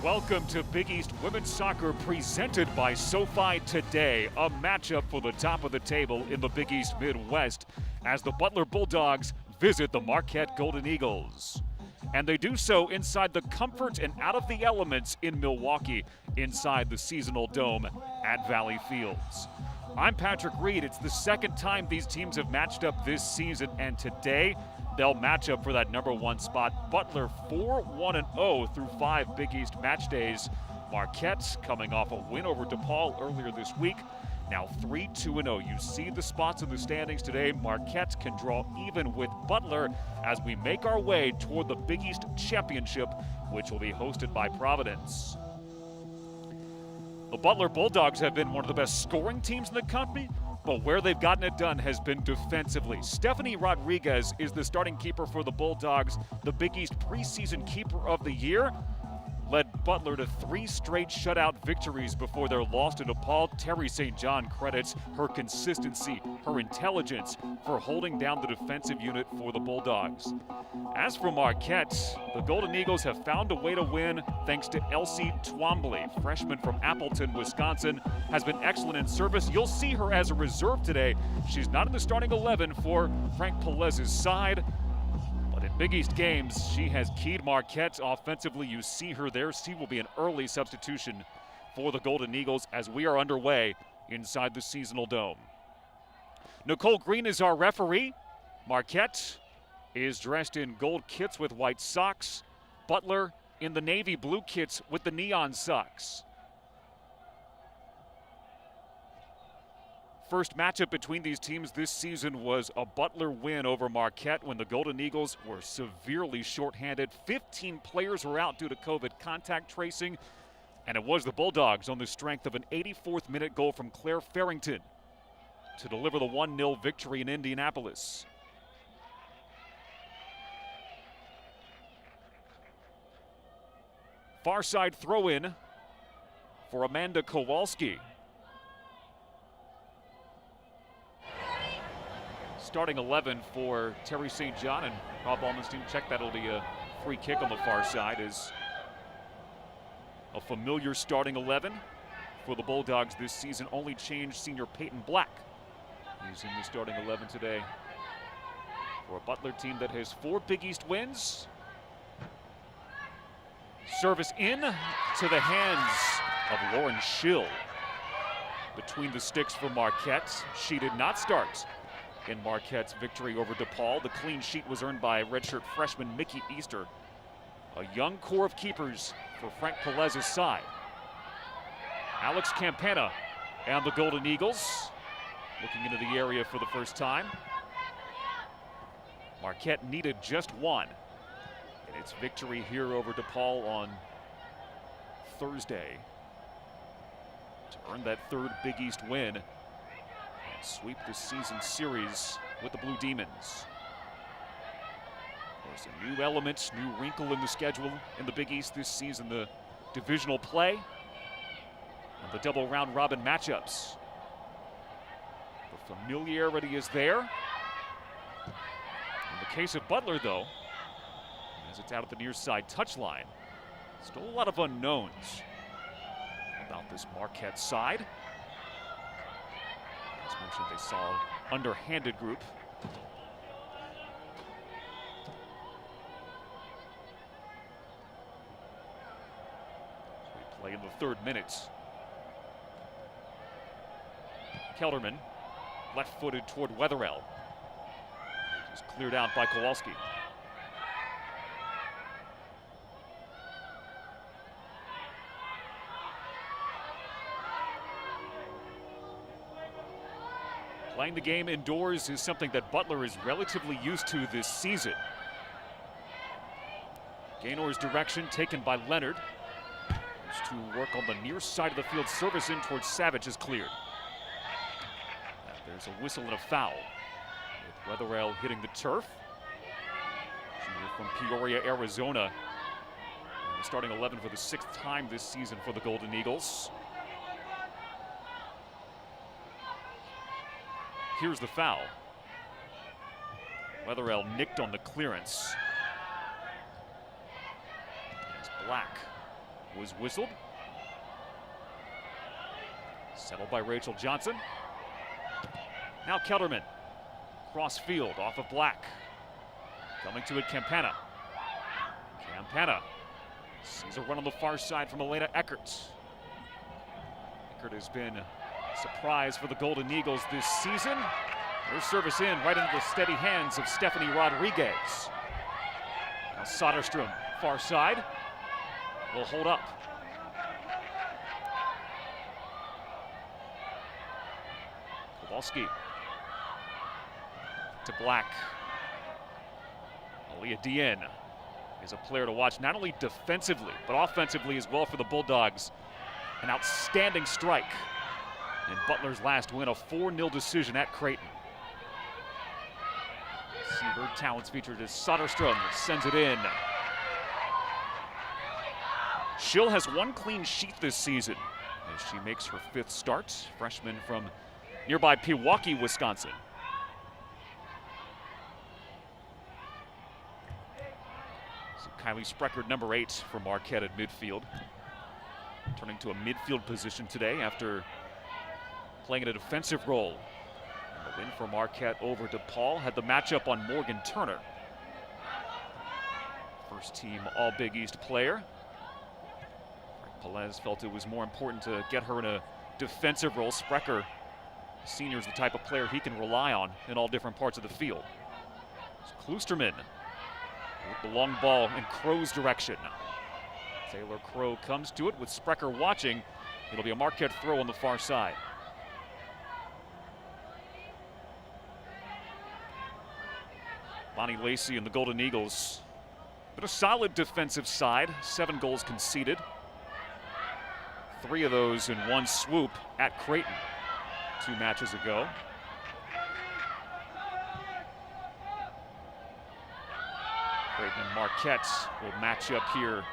Welcome to Big East Women's Soccer presented by Sofi today. A matchup for the top of the table in the Big East Midwest as the Butler Bulldogs visit the Marquette Golden Eagles. And they do so inside the comfort and out of the elements in Milwaukee, inside the seasonal dome at Valley Fields. I'm Patrick Reed. It's the second time these teams have matched up this season, and today they'll match up for that number one spot. Butler 4-1-0 through 5 Big East match days. Marquette coming off a win over DePaul earlier this week. Now 3-2-0. You see the spots in the standings today. Marquette can draw even with Butler as we make our way toward the Big East Championship, which will be hosted by Providence. The Butler Bulldogs have been one of the best scoring teams in the country, but where they've gotten it done has been defensively. Stephanie Rodriguez is the starting keeper for the Bulldogs, the Big East preseason keeper of the year. Led Butler to 3 straight shutout victories before their loss to DePaul. Terry St. John credits her consistency, her intelligence for holding down the defensive unit for the Bulldogs. As for Marquette, the Golden Eagles have found a way to win thanks to Elsie Twombly, freshman from Appleton, Wisconsin, has been excellent in service. You'll see her as a reserve today. She's not in the starting 11 for Frank Pelez's side. But in Big East games, she has keyed Marquette offensively. You see her there. She will be an early substitution for the Golden Eagles as we are underway inside the seasonal dome. Nicole Green is our referee. Marquette is dressed in gold kits with white socks. Butler in the navy blue kits with the neon socks. First matchup between these teams this season was a Butler win over Marquette when the Golden Eagles were severely shorthanded. 15 players were out due to COVID contact tracing, and it was the Bulldogs on the strength of an 84th minute goal from Claire Farrington to deliver the 1-0 victory in Indianapolis. Far side throw-in for Amanda Kowalski. Starting 11 for Terry St. John and Rob Almenstein. Check that'll be a free kick on the far side. Is a familiar starting 11 for the Bulldogs this season. Only changed senior Peyton Black. He's in the starting 11 today for a Butler team that has 4 Big East wins. Service in to the hands of Lauren Schill. Between the sticks for Marquette. She did not start in Marquette's victory over DePaul. The clean sheet was earned by redshirt freshman Mickey Easter. A young core of keepers for Frank Pelez's side. Alex Campana and the Golden Eagles looking into the area for the first time. Marquette needed just one in its victory here over DePaul on Thursday to earn that 3rd Big East win. Sweep this season series with the Blue Demons. There's a new element, new wrinkle in the schedule in the Big East this season, the divisional play and the double round robin matchups. The familiarity is there. In the case of Butler, though, as it's out at the near side touchline, still a lot of unknowns about this Marquette side. As mentioned, they saw an underhanded group. We play in the 3rd minute. Kelderman, left-footed toward Wetherell. Just cleared out by Kowalski. Playing the game indoors is something that Butler is relatively used to this season. Gaynor's direction taken by Leonard. Has to work on the near side of the field. Service in towards Savage is cleared. And there's a whistle and a foul, with Wetherell hitting the turf. Junior from Peoria, Arizona. And the starting 11 for the 6th time this season for the Golden Eagles. Here's the foul. Wetherell nicked on the clearance. As Black was whistled. Settled by Rachel Johnson. Now Kelderman. Cross field off of Black. Coming to it, Campana. Campana sees a run on the far side from Elena Eckert. Eckert has been a surprise for the Golden Eagles this season. Her service in right into the steady hands of Stephanie Rodriguez. Now Soderstrom, far side, will hold up. Kowalski to Black. Aaliyah Dien is a player to watch, not only defensively, but offensively as well for the Bulldogs. An outstanding strike in Butler's last win, a 4-0 decision at Creighton. See her talents featured as Soderstrom sends it in. Schill has one clean sheet this season as she makes her 5th start. Freshman from nearby Pewaukee, Wisconsin. So Kylie Sprecher, number 8 for Marquette at midfield. Turning to a midfield position today after playing in a defensive role. And the win for Marquette over DePaul had the matchup on Morgan Turner. First team All Big East player. Pelez felt it was more important to get her in a defensive role. Sprecher, senior, is the type of player he can rely on in all different parts of the field. Kloosterman with the long ball in Crow's direction. Taylor Crow comes to it with Sprecher watching. It'll be a Marquette throw on the far side. Bonnie Lacey and the Golden Eagles, but a solid defensive side. 7 goals conceded. 3 of those in one swoop at Creighton 2 matches ago. Creighton and Marquette will match up here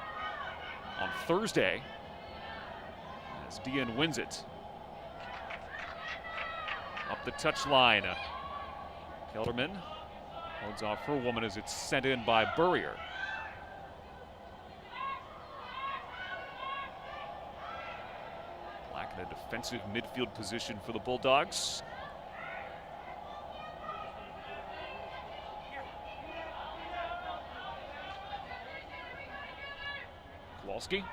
on Thursday as Dien wins it. Up the touchline. Kelderman holds off her woman as it's sent in by Burrier. Black in a defensive midfield position for the Bulldogs. Kowalski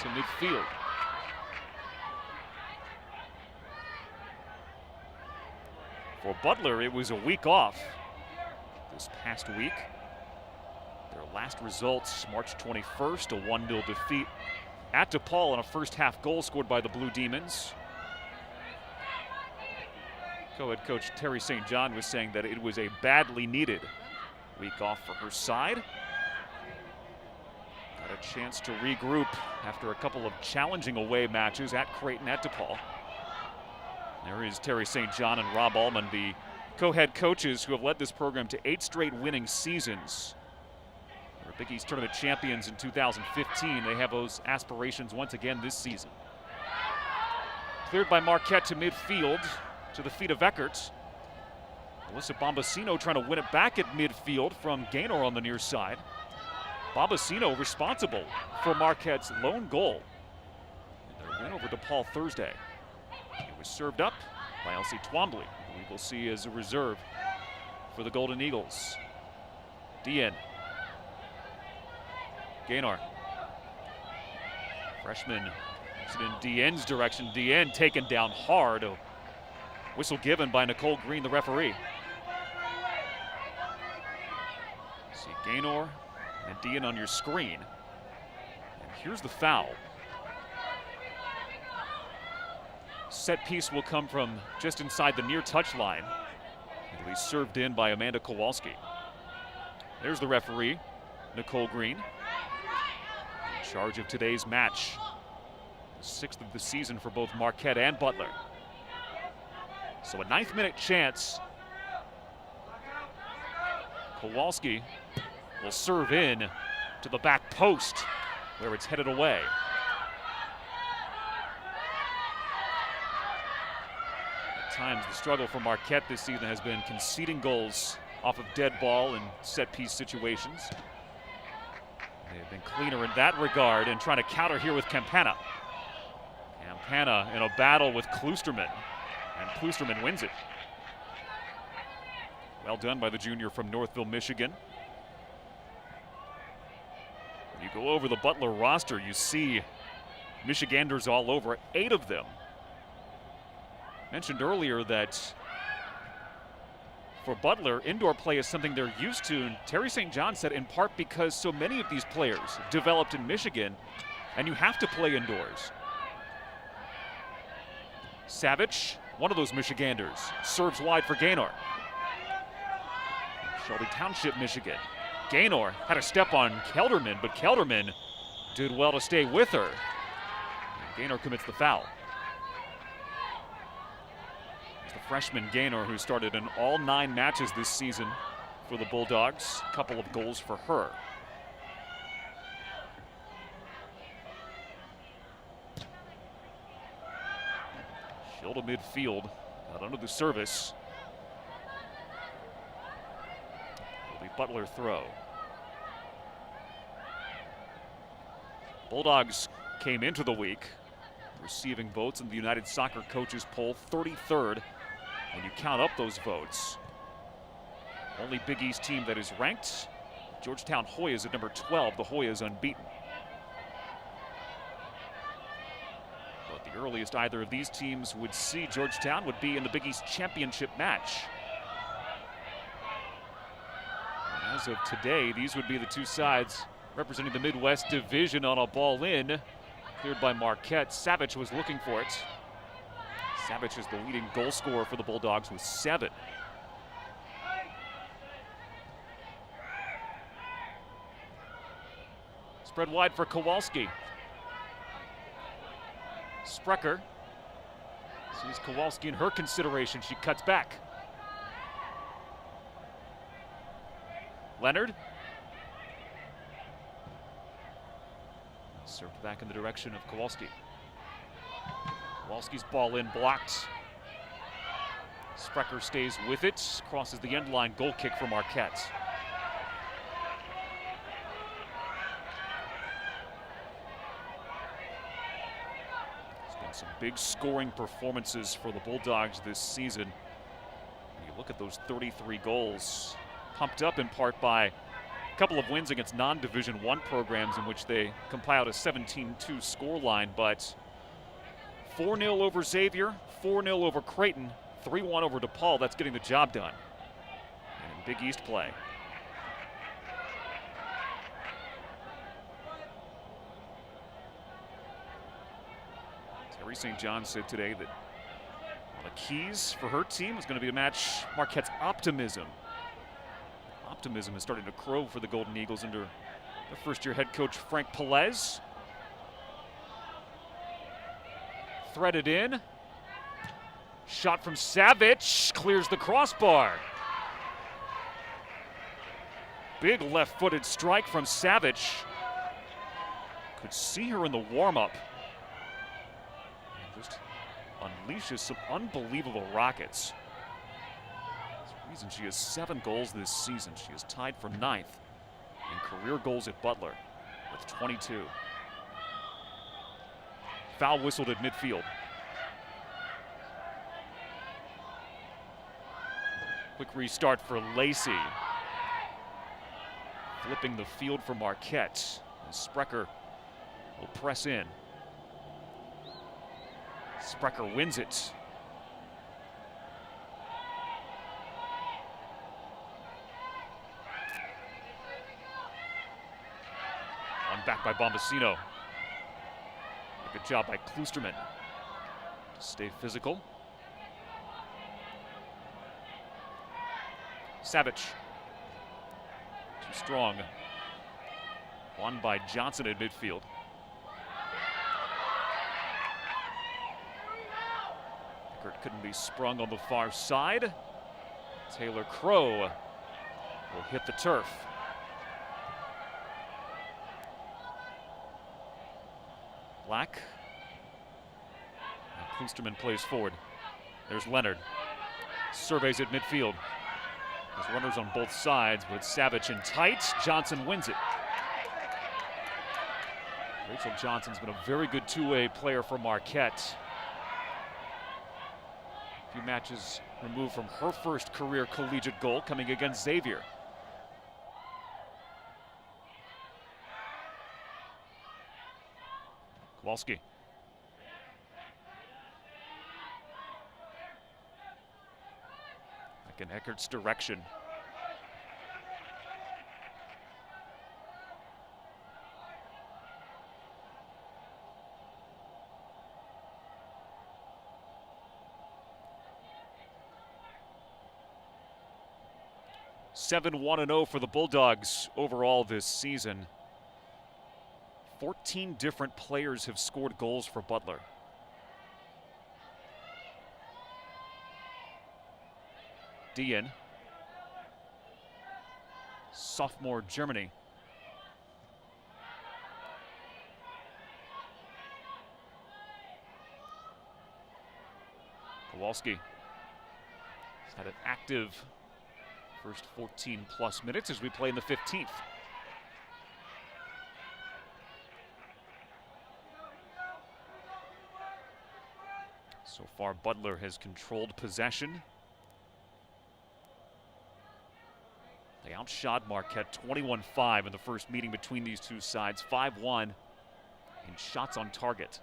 to midfield. For Butler, it was a week off this past week. Their last results, March 21st, a 1-0 defeat at DePaul on a first-half goal scored by the Blue Demons. Co-head coach Terry St. John was saying that it was a badly needed week off for her side. Got a chance to regroup after a couple of challenging away matches at Creighton, at DePaul. There is Terry St. John and Rob Allman, the co-head coaches who have led this program to 8 straight winning seasons. They were Big East Tournament champions in 2015. They have those aspirations once again this season. Cleared by Marquette to midfield, to the feet of Eckert. Alyssa Bombasino trying to win it back at midfield from Gaynor on the near side. Bombasino responsible for Marquette's lone goal in their win over DePaul Thursday. It was served up by Elsie Twombly, who we will see as a reserve for the Golden Eagles. Dien. Gaynor. Freshman is in Dien's direction. Dien taken down hard. A whistle given by Nicole Green, the referee. See Gaynor and Dien on your screen. And here's the foul. Set piece will come from just inside the near touch line. It'll be served in by Amanda Kowalski. There's the referee, Nicole Green, in charge of today's match. The 6th of the season for both Marquette and Butler. So a 9th minute chance. Kowalski will serve in to the back post where it's headed away. At times, the struggle for Marquette this season has been conceding goals off of dead ball and set piece situations. They've been cleaner in that regard and trying to counter here with Campana. Campana in a battle with Kloosterman, and Kloosterman wins it. Well done by the junior from Northville, Michigan. When you go over the Butler roster, you see Michiganders all over, 8 of them. Mentioned earlier that for Butler, indoor play is something they're used to, and Terry St. John said in part because so many of these players developed in Michigan, and you have to play indoors. Savage, one of those Michiganders, serves wide for Gaynor. Shelby Township, Michigan. Gaynor had a step on Kelderman, but Kelderman did well to stay with her. And Gaynor commits the foul. It's the freshman Gaynor who started in all 9 matches this season for the Bulldogs. A couple of goals for her. Shield to midfield, got under the service. It'll be Butler throw. Bulldogs came into the week receiving votes in the United Soccer Coaches poll, 33rd when you count up those votes. Only Big East team that is ranked. Georgetown Hoyas at number 12. The Hoyas unbeaten. But the earliest either of these teams would see Georgetown would be in the Big East championship match. And as of today, these would be the 2 sides representing the Midwest Division on a ball in. Cleared by Marquette. Savage was looking for it. Savage is the leading goal scorer for the Bulldogs with 7. Spread wide for Kowalski. Sprecher sees Kowalski in her consideration. She cuts back. Leonard. Served back in the direction of Kowalski. Kowalski's ball in, blocked. Sprecher stays with it, crosses the end line, goal kick for Marquette. There's been some big scoring performances for the Bulldogs this season. When you look at those 33 goals, pumped up in part by a couple of wins against non-Division I programs in which they compiled a 17-2 scoreline, but 4-0 over Xavier, 4-0 over Creighton, 3-1 over DePaul. That's getting the job done. And in Big East play. Terry St. John said today that one of the keys for her team is going to be to match Marquette's optimism. Optimism is starting to crow for the Golden Eagles under the first-year head coach Frank Pelez. Threaded in. Shot from Savage, clears the crossbar. Big left-footed strike from Savage. Could see her in the warm-up. Just unleashes some unbelievable rockets. Reason she has 7 goals this season. She is tied for 9th in career goals at Butler with 22. Foul whistled at midfield. Quick restart for Lacey. Flipping the field for Marquette. And Sprecher will press in. Sprecher wins it. Back by Bombacino. Good job by Kloosterman to stay physical. Savage. Too strong. Won by Johnson at midfield. Pickert couldn't be sprung on the far side. Taylor Crow will hit the turf. Black. And Kloosterman plays forward. There's Leonard. Surveys at midfield. There's runners on both sides with Savage in tight. Johnson wins it. Rachel Johnson's been a very good two-way player for Marquette. A few matches removed from her first career collegiate goal, coming against Xavier. Kowalski. Back in Eckert's direction. Seven 1-0 for the Bulldogs overall this season. 14 different players have scored goals for Butler. BEDN, sophomore Germany. Kowalski has had an active first 14+ minutes as we play in the 15th. So far, Butler has controlled possession. They outshot Marquette 21-5 in the first meeting between these two sides, 5-1 in shots on target.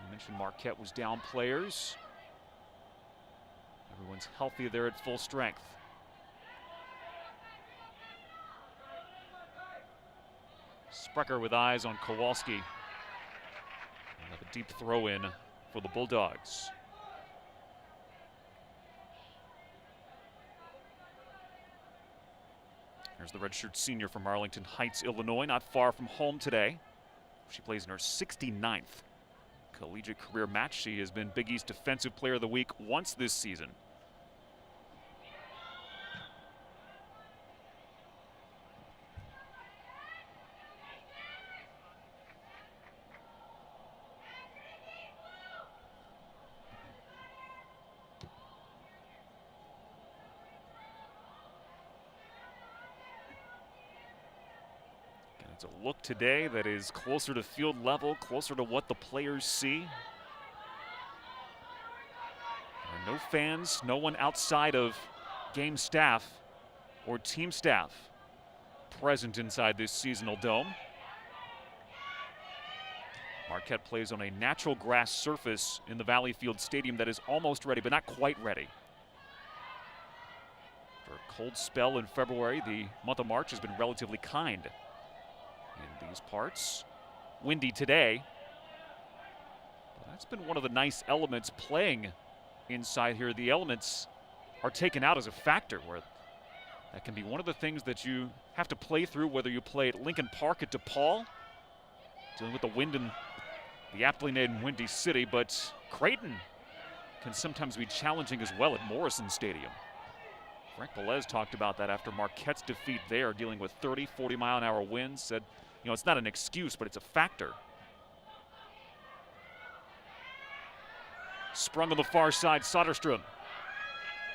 I mentioned Marquette was down players. Everyone's healthy there at full strength. Sprecher with eyes on Kowalski. Another deep throw in for the Bulldogs. Here's the redshirt senior from Arlington Heights, Illinois, not far from home today. She plays in her 69th collegiate career match. She has been Big East Defensive Player of the Week once this season. It's a look today that is closer to field level, closer to what the players see. There are no fans, no one outside of game staff or team staff present inside this seasonal dome. Marquette plays on a natural grass surface in the Valley Field Stadium that is almost ready, but not quite ready. After a cold spell in February, the month of March has been relatively kind in these parts. Windy today. But that's been one of the nice elements playing inside here. The elements are taken out as a factor, where that can be one of the things that you have to play through, whether you play at Lincoln Park at DePaul, dealing with the wind in the aptly named Windy City, but Creighton can sometimes be challenging as well at Morrison Stadium. Frank Velez talked about that after Marquette's defeat there, dealing with 30, 40-mile-an-hour winds. Said, you know, it's not an excuse, but it's a factor. Sprung on the far side, Soderstrom.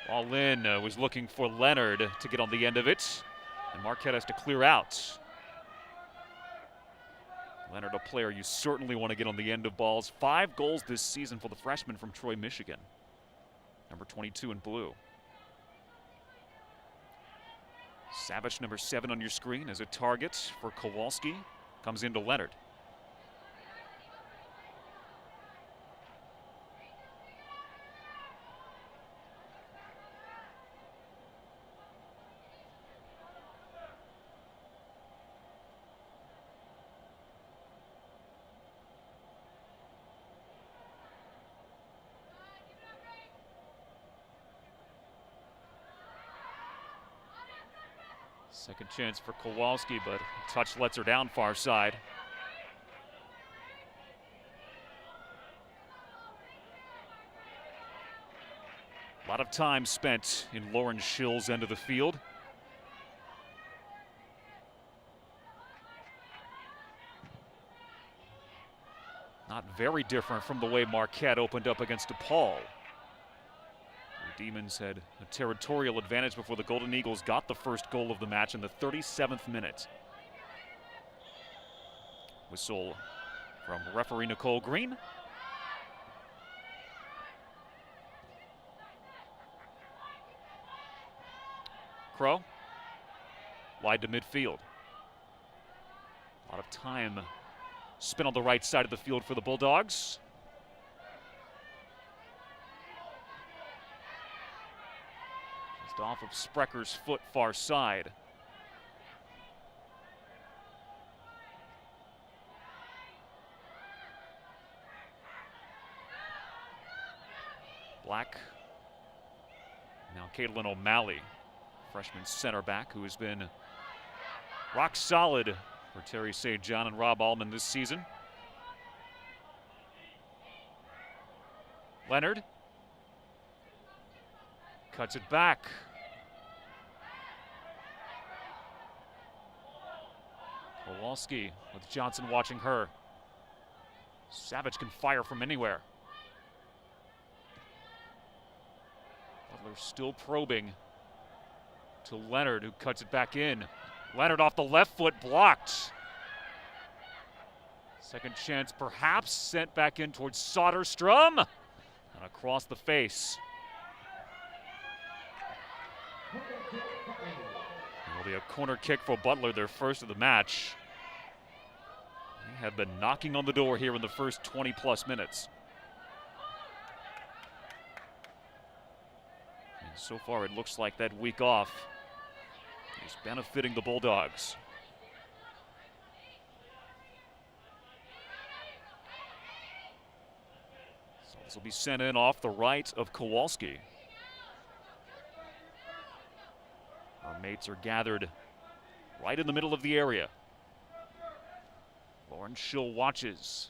Ball in, was looking for Leonard to get on the end of it, and Marquette has to clear out. Leonard, a player you certainly want to get on the end of balls. 5 goals this season for the freshman from Troy, Michigan. Number 22 in blue. Savage, number 7 on your screen, as a target for Kowalski. Comes into Leonard. Second chance for Kowalski, but touch lets her down far side. A lot of time spent in Lauren Schill's end of the field. Not very different from the way Marquette opened up against DePaul. The Demons had a territorial advantage before the Golden Eagles got the first goal of the match in the 37th minute. Whistle from referee Nicole Green. Crow, wide to midfield. A lot of time spent on the right side of the field for the Bulldogs. Just off of Sprecker's foot, far side. Black. Now Caitlin O'Malley, freshman center back, who has been rock solid for Terry St. John and Rob Allman this season. Leonard cuts it back. Kowalski with Johnson watching her. Savage can fire from anywhere. Butler still probing to Leonard, who cuts it back in. Leonard off the left foot, blocked. Second chance perhaps, sent back in towards Soderstrom. And across the face. It'll be a corner kick for Butler, their first of the match. They have been knocking on the door here in the first 20-plus minutes. And so far it looks like that week off is benefiting the Bulldogs. So this will be sent in off the right of Kowalski. Our mates are gathered right in the middle of the area. Lauren Schill watches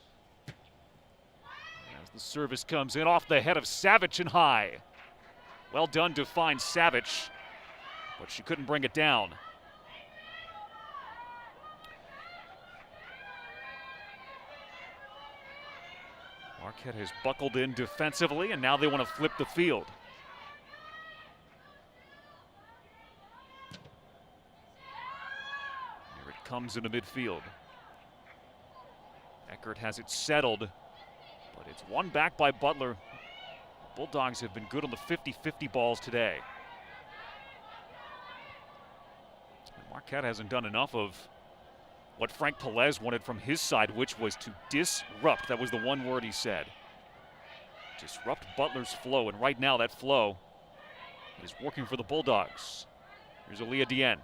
as the service comes in off the head of Savage and high. Well done to find Savage, but she couldn't bring it down. Marquette has buckled in defensively, and now they want to flip the field. Here it comes into midfield. Eckert has it settled, but it's won back by Butler. The Bulldogs have been good on the 50-50 balls today. Marquette hasn't done enough of what Frank Pelez wanted from his side, which was to disrupt. That was the one word he said. Disrupt Butler's flow, and right now that flow is working for the Bulldogs. Here's Aaliyah Deanne.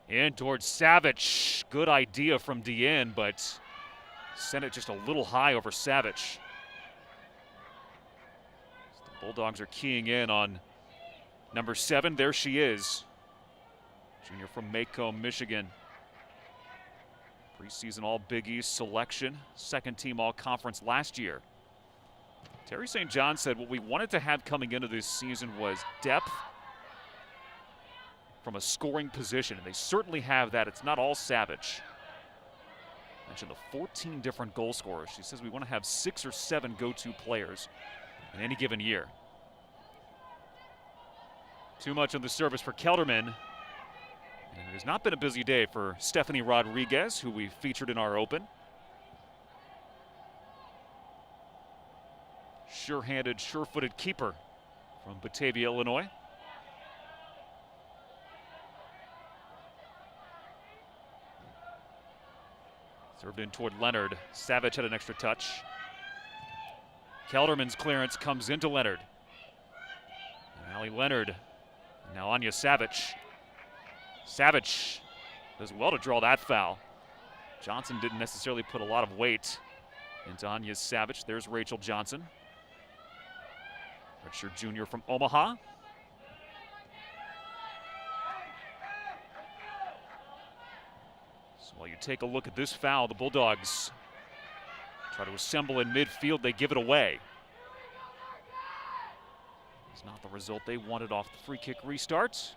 In towards Savage. Good idea from Deanne, but sent it just a little high over Savage. The Bulldogs are keying in on number 7. There she is. Junior from Macomb, Michigan. Preseason All-Big East selection. Second team All-Conference last year. Terry St. John said what we wanted to have coming into this season was depth from a scoring position, and they certainly have that. It's not all Savage. Mentioned the 14 different goal scorers. She says we want to have 6 or 7 go-to players in any given year. Too much on the service for Kelderman. And it has not been a busy day for Stephanie Rodriguez, who we featured in our open. Sure-handed, sure-footed keeper from Batavia, Illinois. Served in toward Leonard. Savage had an extra touch. Kelderman's clearance comes into Leonard. And Allie Leonard. Now Anya Savage. Savage does well to draw that foul. Johnson didn't necessarily put a lot of weight into Anya Savage. There's Rachel Johnson. Redshirt junior from Omaha. So while you take a look at this foul, the Bulldogs try to assemble in midfield. They give it away. It's not the result they wanted off the free kick restart.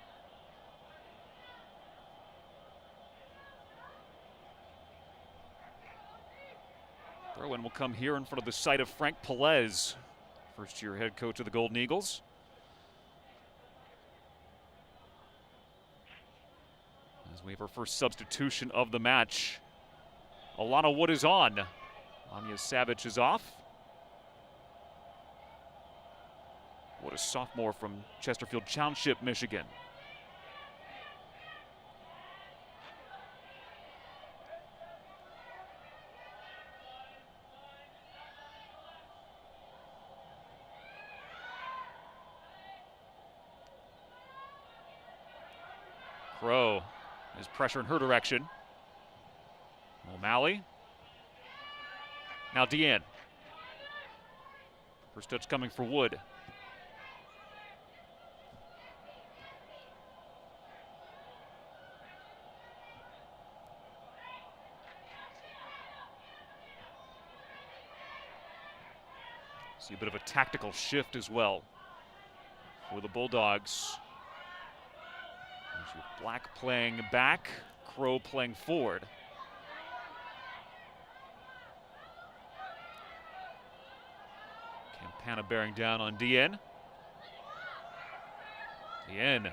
Throw-in will come here in front of the site of Frank Pelez, first-year head coach of the Golden Eagles. As we have our first substitution of the match. Alana Wood is on. Anya Savage is off. Wood, a sophomore from Chesterfield Township, Michigan. Crow is pressure in her direction. O'Malley. Now Deanne. First touch coming for Wood. See a bit of a tactical shift as well for the Bulldogs. Black playing back, Crow playing forward. Campana bearing down on DN. DN.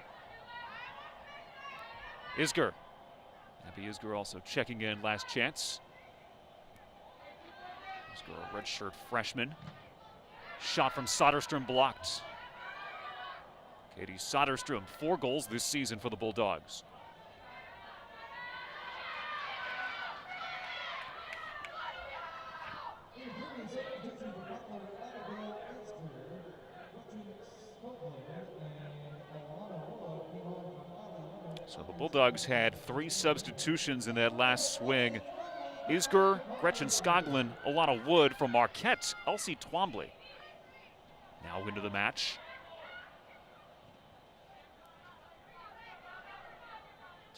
Isger. Abby Isger also checking in, last chance. Isger, a redshirt freshman. Shot from Soderstrom blocked. Katie Soderstrom, 4 goals this season for the Bulldogs. So the Bulldogs had 3 substitutions in that last swing. Isger, Gretchen Skoglund, Alana Wood from Marquette, Elsie Twombly now into the match.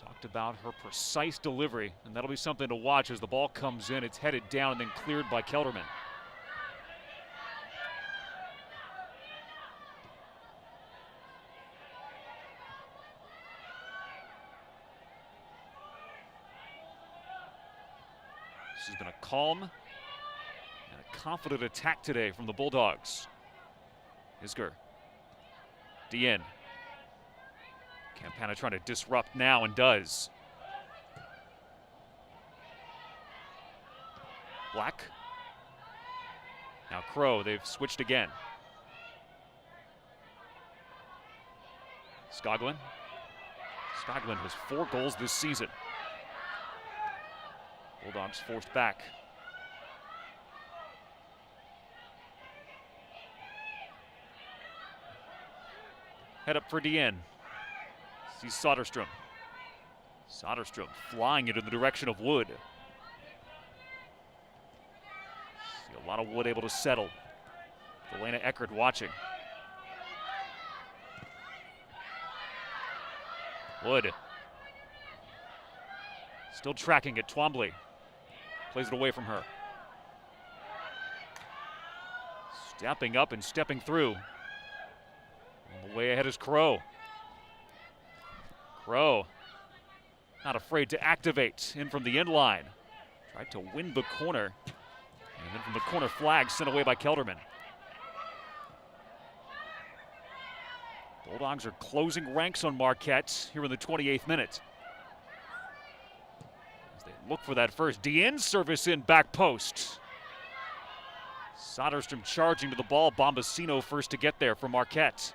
Talked about her precise delivery, and that'll be something to watch as the ball comes in. It's headed down and then cleared by Kelderman. This has been a calm and a confident attack today from the Bulldogs. Isger. Deanne. Campana trying to disrupt now and does. Black. Now Crow, they've switched again. Skoglund. Skoglund has 4 goals this season. Bulldogs forced back. Head up for Deanne. Sees Soderstrom. Soderstrom flying it in the direction of Wood. See a lot of Wood able to settle. Elena Eckert watching. Wood. Still tracking it, Twombly. Plays it away from her. Stepping up and stepping through. On the way ahead is Crow. Crow, not afraid to activate in from the end line. Tried to win the corner. And then from the corner flag sent away by Kelderman. Bulldogs are closing ranks on Marquette here in the 28th minute. As they look for that first DN service in back post. Soderstrom charging to the ball. Bombasino first to get there for Marquette.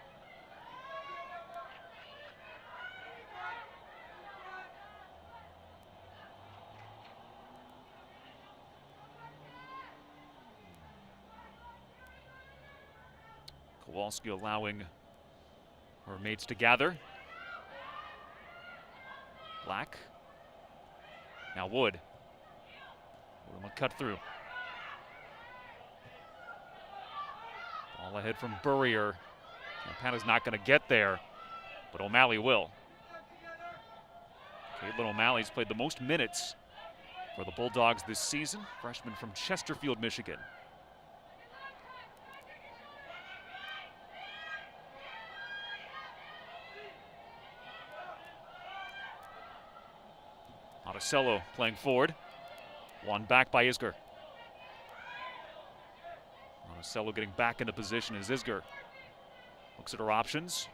Kowalski allowing her mates to gather. Black. Now Wood. Wood will cut through. Ball ahead from Burrier. Campana's not going to get there, but O'Malley will. Caitlin O'Malley's played the most minutes for the Bulldogs this season. Freshman from Chesterfield, Michigan. Monticello playing forward. Won back by Isger. Monticello getting back into position as Isger looks at her options.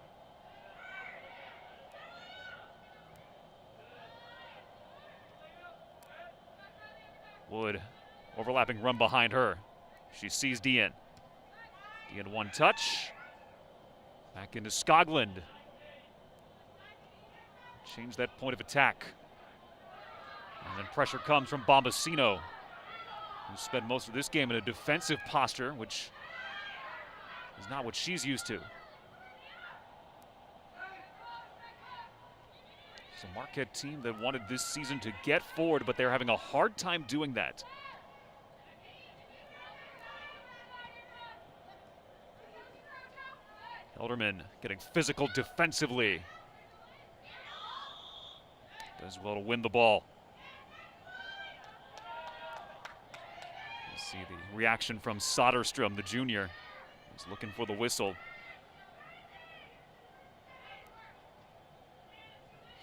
Good overlapping run behind her. She sees Dean. Dean one touch. Back into Skoglund. Change that point of attack. And then pressure comes from Bombasino, who spent most of this game in a defensive posture, which is not what she's used to. It's a Marquette team that wanted this season to get forward, but they're having a hard time doing that. Elderman getting physical defensively. Does well to win the ball. You see the reaction from Soderstrom, the junior. He's looking for the whistle.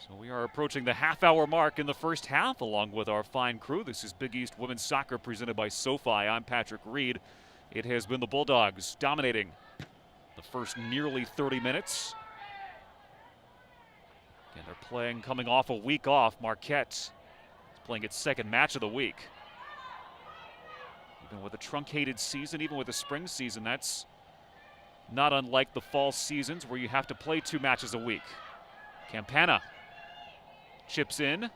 So we are approaching the half-hour mark in the first half, along with our fine crew. This is Big East Women's Soccer presented by Sofi. I'm Patrick Reed. It has been the Bulldogs dominating the first nearly 30 minutes. And they're playing, coming off a week off. Marquette is playing its second match of the week. Even with a truncated season, even with a spring season, that's not unlike the fall seasons where you have to play 2 matches a week. Campana chips in. No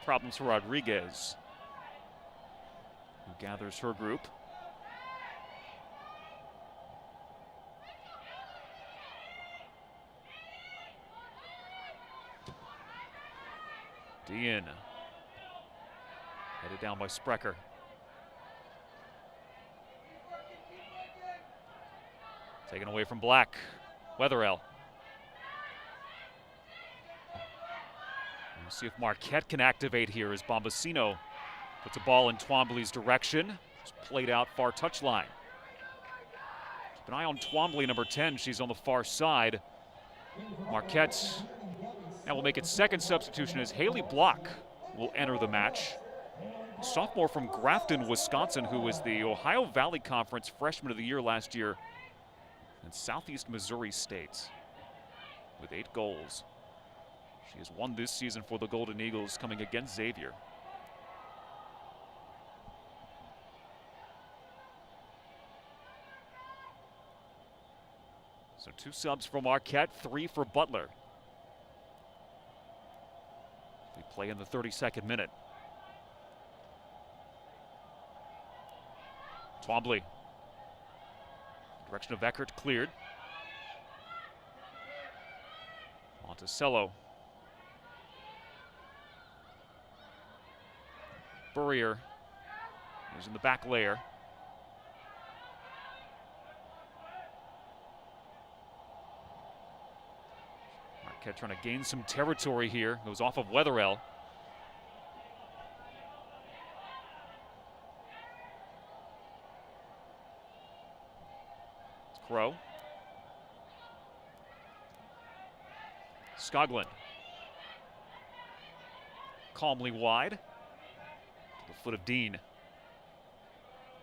problems for Rodriguez, who gathers her group. Dean, headed down by Sprecher. Taken away from Black. Wetherell. We'll see if Marquette can activate here as Bombasino puts a ball in Twombly's direction. It's played out far touchline. Keep an eye on Twombly, number 10. She's on the far side. Marquette now will make its second substitution as Haley Block will enter the match. Sophomore from Grafton, Wisconsin, who was the Ohio Valley Conference Freshman of the Year last year in Southeast Missouri State with 8 goals. She has won this season for the Golden Eagles, coming against Xavier. So 2 subs for Marquette, 3 for Butler. They play in the 32nd minute. Twombly. Direction of Eckert cleared. Monticello. Burrier is in the back layer. Marquette trying to gain some territory here. Goes off of Wetherell. It's Crow. Skoglund. Calmly wide. To the foot of Dean.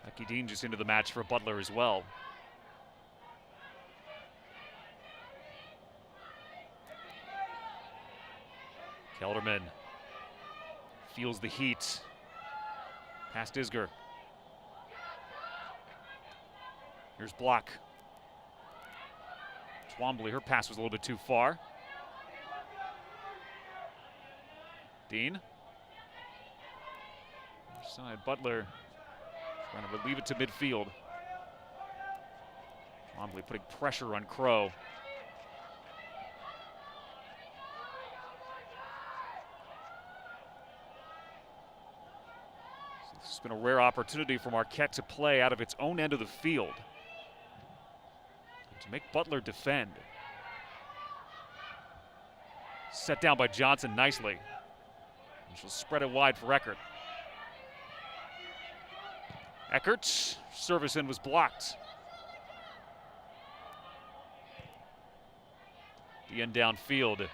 Becky Dean just into the match for Butler as well. Kelderman feels the heat. Past Isger. Here's Block. Twombly, her pass was a little bit too far. Dean. Side, Butler trying to relieve it to midfield. Twombly putting pressure on Crow. So this has been a rare opportunity for Marquette to play out of its own end of the field, and to make Butler defend. Set down by Johnson nicely. And she'll spread it wide for Eckert. Eckert's service in was blocked. The end downfield.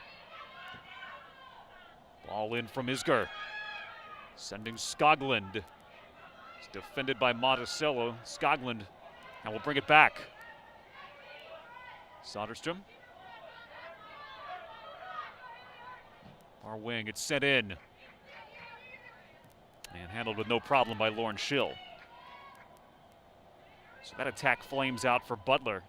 Ball in from Isger. Sending Skoglund. It's defended by Monticello. Skoglund and will bring it back. Soderstrom. Far wing, it's sent in. And handled with no problem by Lauren Schill. So that attack flames out for Butler.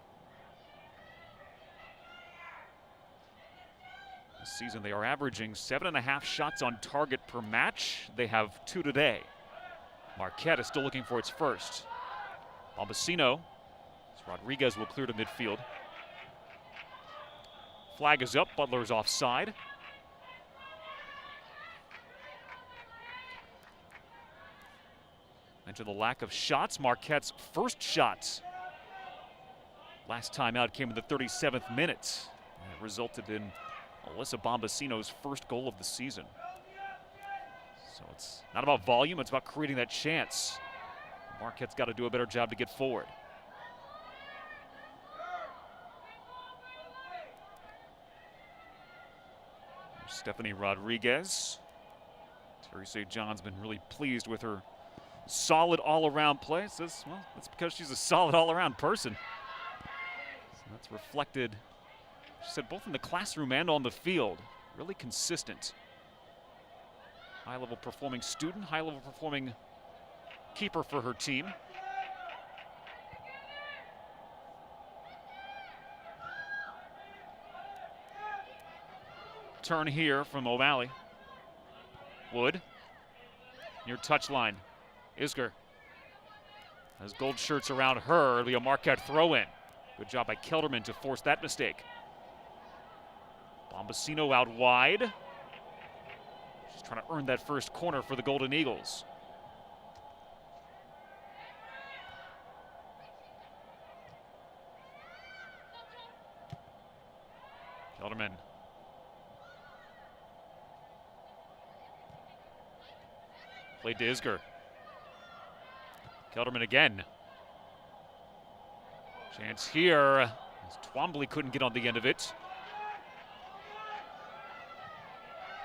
This season they are averaging 7.5 shots on target per match. They have 2 today. Marquette is still looking for its first. Bombasino, as Rodriguez will clear to midfield. Flag is up, Butler's offside. Mention the lack of shots. Marquette's first shot last time out came in the 37th minute. It resulted in Alyssa Bombasino's first goal of the season. So it's not about volume, it's about creating that chance. Marquette's got to do a better job to get forward. There's Stephanie Rodriguez. Terry St. John's been really pleased with her solid all-around play. Says, well, that's because she's a solid all-around person. So that's reflected, she said, both in the classroom and on the field. Really consistent. High-level performing student, high-level performing keeper for her team. Turn here from O'Malley. Wood, near touchline. Isger has gold shirts around her. It'll be a Marquette throw-in. Good job by Kelderman to force that mistake. Bombasino out wide. She's trying to earn that first corner for the Golden Eagles. Kelderman. Played to Isger. Kelderman again. Chance here, as Twombly couldn't get on the end of it.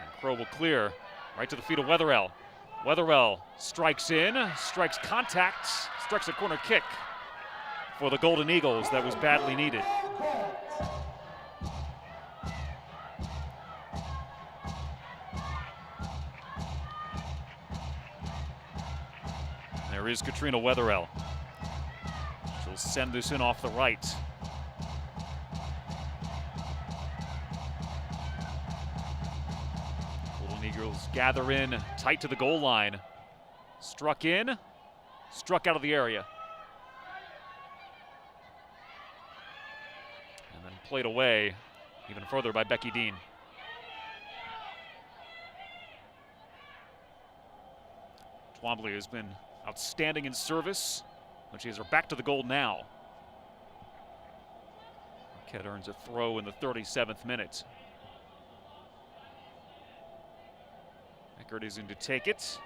And Crow will clear right to the feet of Wetherell. Wetherell strikes in, strikes contact, strikes a corner kick for the Golden Eagles that was badly needed. There is Katrina Wetherell. She'll send this in off the right. Golden Eagles gather in tight to the goal line. Struck in, struck out of the area. And then played away even further by Becky Dean. Twombly has been outstanding in service, but she has her back to the goal now. Marquette earns a throw in the 37th minute. Eckert is in to take it.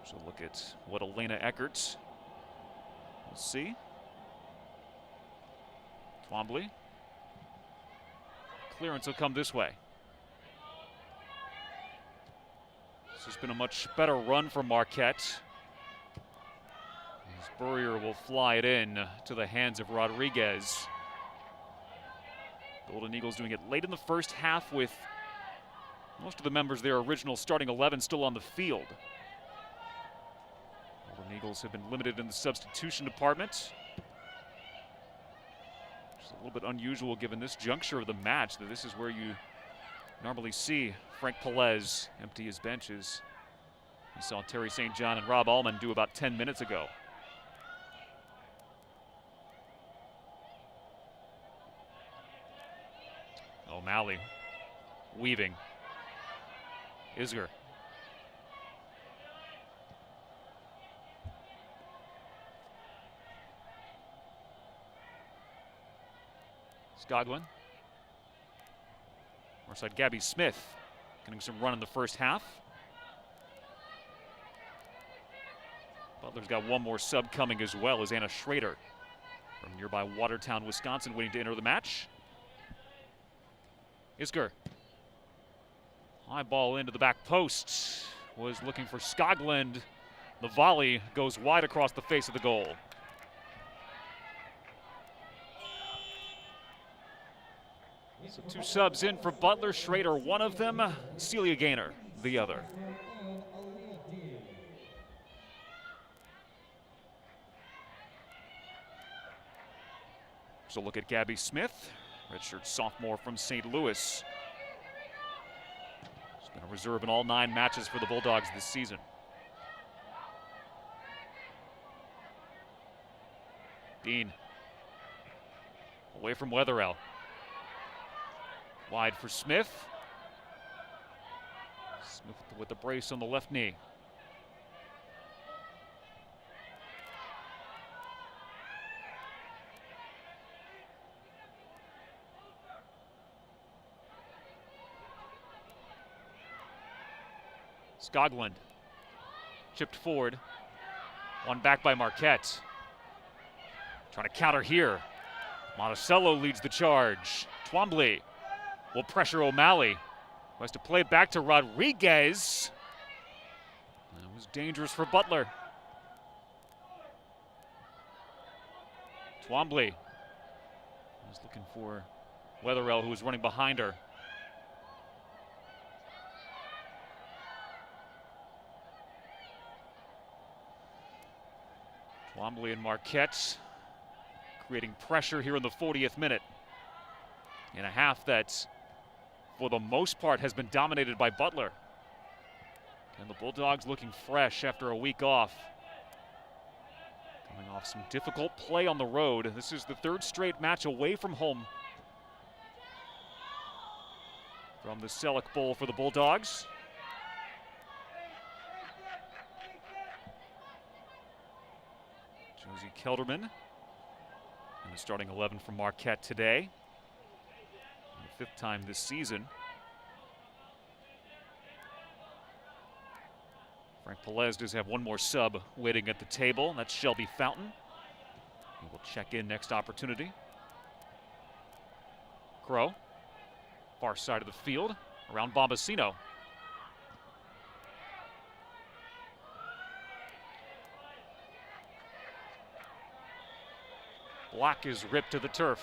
So look at what Elena Eckert will see. Twombly. Clearance will come this way. This has been a much better run for Marquette. Spurrier will fly it in to the hands of Rodriguez. Golden Eagles doing it late in the first half with most of the members of their original starting 11 still on the field. Golden Eagles have been limited in the substitution department. Which is a little bit unusual given this juncture of the match, that this is where you normally see Frank Pelez empty his benches. We saw Terry St. John and Rob Allman do about 10 minutes ago. O'Malley weaving. Isger. Skoglund. Our side, Gabby Smith getting some run in the first half. Butler's got one more sub coming as well, as Anna Schrader from nearby Watertown, Wisconsin, waiting to enter the match. Isger. High ball into the back post. Was looking for Skoglund. The volley goes wide across the face of the goal. So two subs in for Butler. Schrader, one of them. Celia Gaynor the other. So look at Gabby Smith, redshirt sophomore from St. Louis. She's been a reserve in all 9 matches for the Bulldogs this season. Dean away from Wetherell. Wide for Smith. Smith with the brace on the left knee. Skoglund chipped forward. One back by Marquette. Trying to counter here. Monticello leads the charge. Twombly will pressure O'Malley. Who has to play it back to Rodriguez. That was dangerous for Butler. Twombly was looking for Wetherell, who was running behind her. Twombly and Marquette creating pressure here in the 40th minute. In a half that, for the most part, has been dominated by Butler. And the Bulldogs looking fresh after a week off. Coming off some difficult play on the road. This is the 3rd straight match away from home from the Selleck Bowl for the Bulldogs. Josie Kelderman in the starting 11 for Marquette today. The 5th time this season. Frank Pelez does have one more sub waiting at the table, and that's Shelby Fountain. He will check in next opportunity. Crow, far side of the field, around Bombasino. Block is ripped to the turf.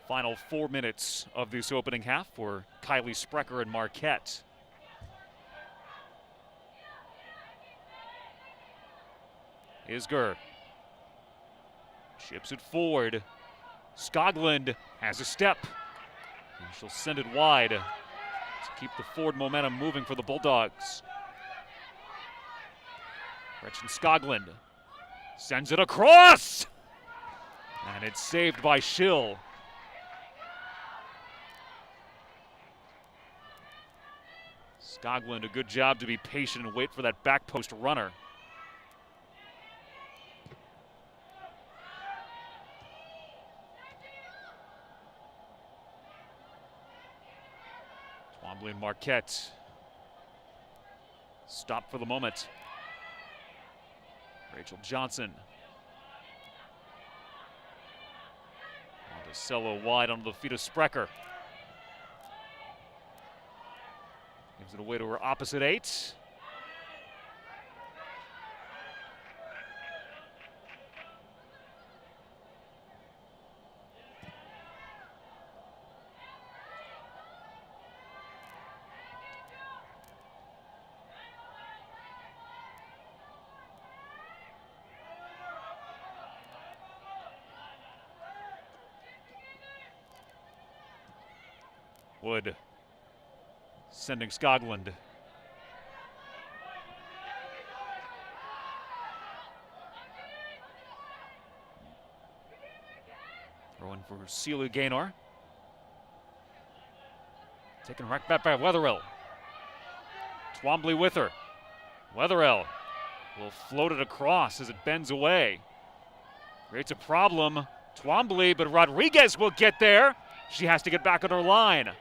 Final 4 minutes of this opening half for Kylie Sprecher and Marquette. Isger chips it forward. Skoglund has a step. And she'll send it wide to keep the forward momentum moving for the Bulldogs. Gretchen Skoglund sends it across! And it's saved by Schill. Skoglund, a good job to be patient and wait for that back post runner. Twombly and Marquette stop for the moment. Rachel Johnson. Monticello wide onto the feet of Sprecher. Gives it away to her opposite 8. Wood sending Skoglund. Throwing for Celia Gaynor. Taken right back by Wetherell. Twombly with her. Wetherell will float it across as it bends away. Creates a problem. Twombly, but Rodriguez will get there. She has to get back on her line.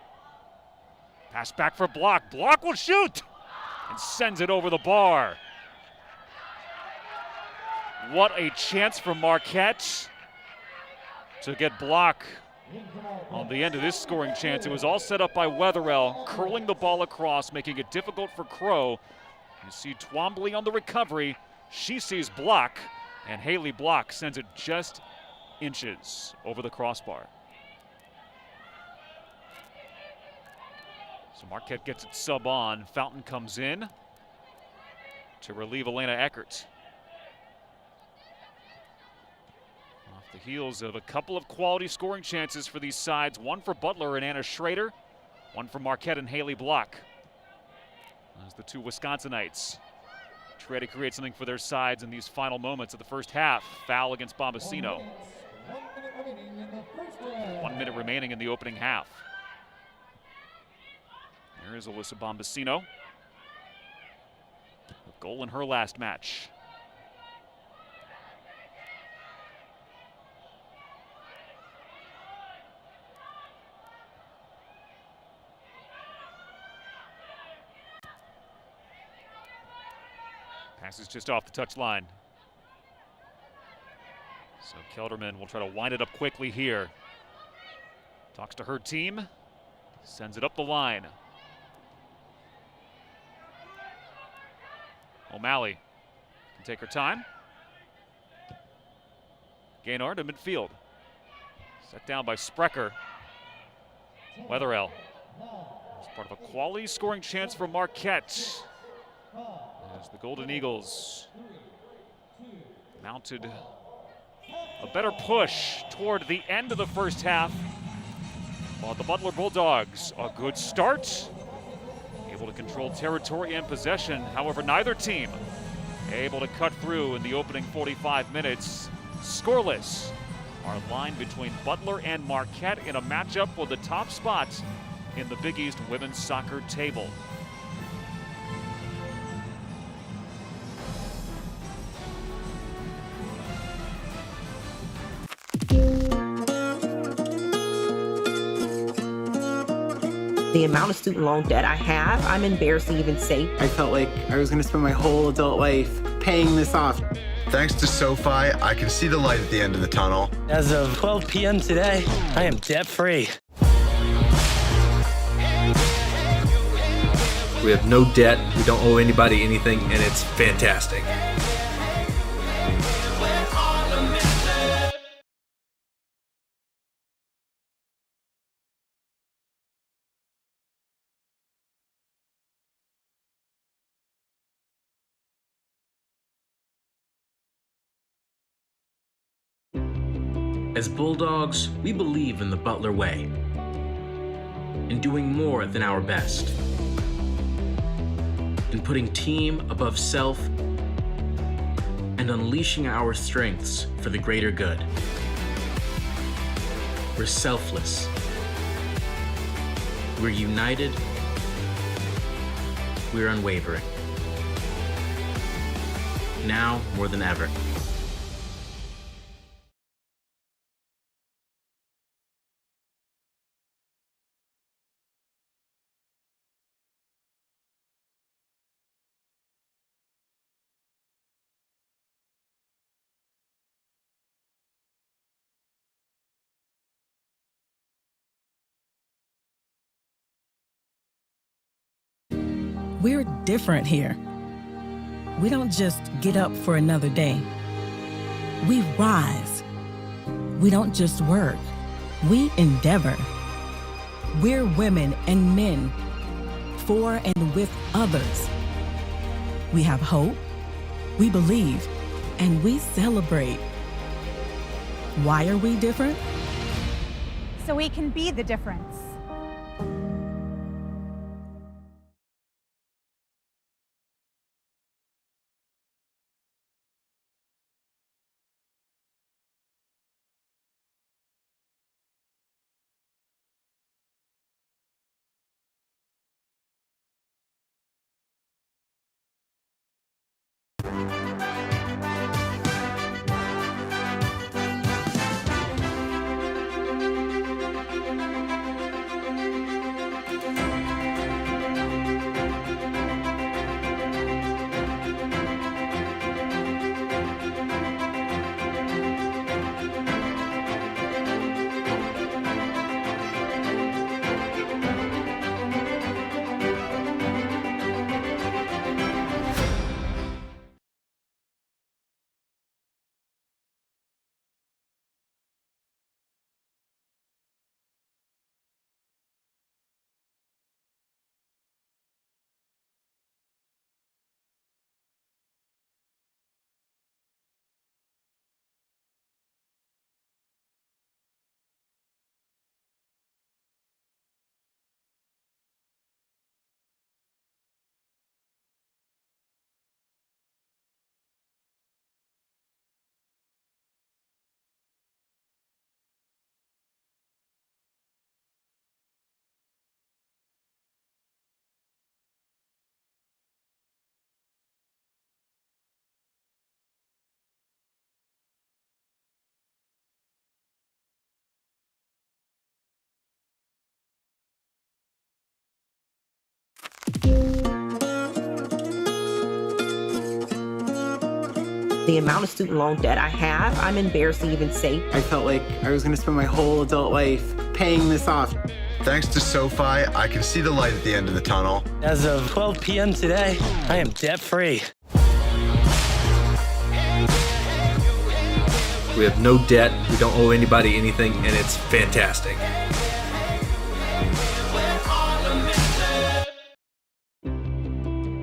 Pass back for Block. Block will shoot and sends it over the bar. What a chance for Marquette to get Block on the end of this scoring chance. It was all set up by Wetherell, curling the ball across, making it difficult for Crow. You see Twombly on the recovery. She sees Block, And Haley Block sends it just inches over the crossbar. So Marquette gets it sub on. Fountain comes in to relieve Elena Eckert. Off the heels of a couple of quality scoring chances for these sides, one for Butler and Anna Schrader, one for Marquette and Haley Block. As the two Wisconsinites try to create something for their sides in these final moments of the first half. Foul against Bombasino. 1 minute remaining in the opening half. There is Alyssa Bombasino. A goal in her last match. Pass is just off the touch line. So Kelderman will try to wind it up quickly here. Talks to her team, sends it up the line. O'Malley can take her time. Gaynor to midfield. Set down by Sprecher. Wetherell. As part of a quality scoring chance for Marquette. As the Golden Eagles mounted a better push toward the end of the first half, while the Butler Bulldogs, a good start, able to control territory and possession. However, neither team able to cut through in the opening 45 minutes. Scoreless, our line between Butler and Marquette in a matchup for the top spot in the Big East women's soccer table. The amount of student loan debt I have, I'm embarrassed to even say. I felt like I was gonna spend my whole adult life paying this off. Thanks to Sofi, I can see the light at the end of the tunnel. As of 12 p.m. today, I am debt-free. We have no debt, we don't owe anybody anything, and it's fantastic. As Bulldogs, we believe in the Butler way, in doing more than our best, in putting team above self, and unleashing our strengths for the greater good. We're selfless. We're united. We're unwavering. Now more than ever. We're different here. We don't just get up for another day. We rise. We don't just work. We endeavor. We're women and men for and with others. We have hope, we believe, and we celebrate. Why are we different? So we can be the difference. The amount of student loan debt I have, I'm embarrassed to even say. I felt like I was going to spend my whole adult life paying this off. Thanks to Sofi, I can see the light at the end of the tunnel. As of 12 p.m. today, I am debt-free. We have no debt, we don't owe anybody anything, and it's fantastic.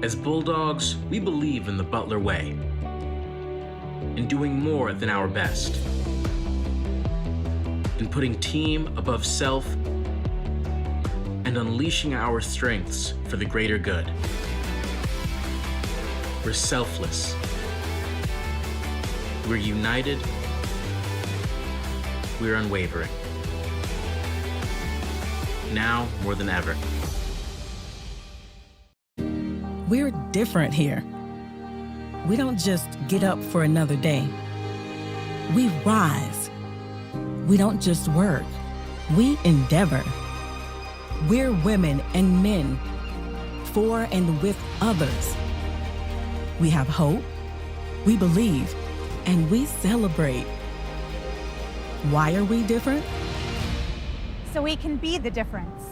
As Bulldogs, we believe in the Butler way, in doing more than our best, in putting team above self, and unleashing our strengths for the greater good. We're selfless. We're united. We're unwavering. Now more than ever. We're different here. We don't just get up for another day. We rise. We don't just work. We endeavor. We're women and men, for and with others. We have hope, we believe, and we celebrate. Why are we different? So we can be the difference.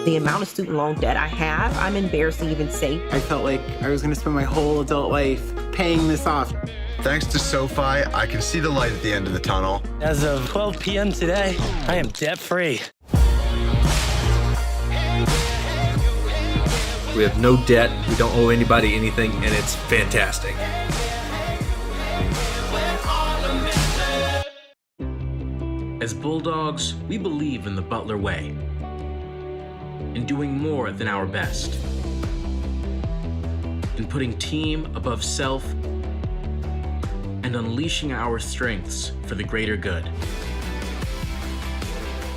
The amount of student loan debt I have, I'm embarrassed to even say. I felt like I was going to spend my whole adult life paying this off. Thanks to Sofi, I can see the light at the end of the tunnel. As of 12 p.m. today, I am debt-free. We have no debt, we don't owe anybody anything, and it's fantastic. As Bulldogs, we believe in the Butler way, in doing more than our best, in putting team above self, and unleashing our strengths for the greater good.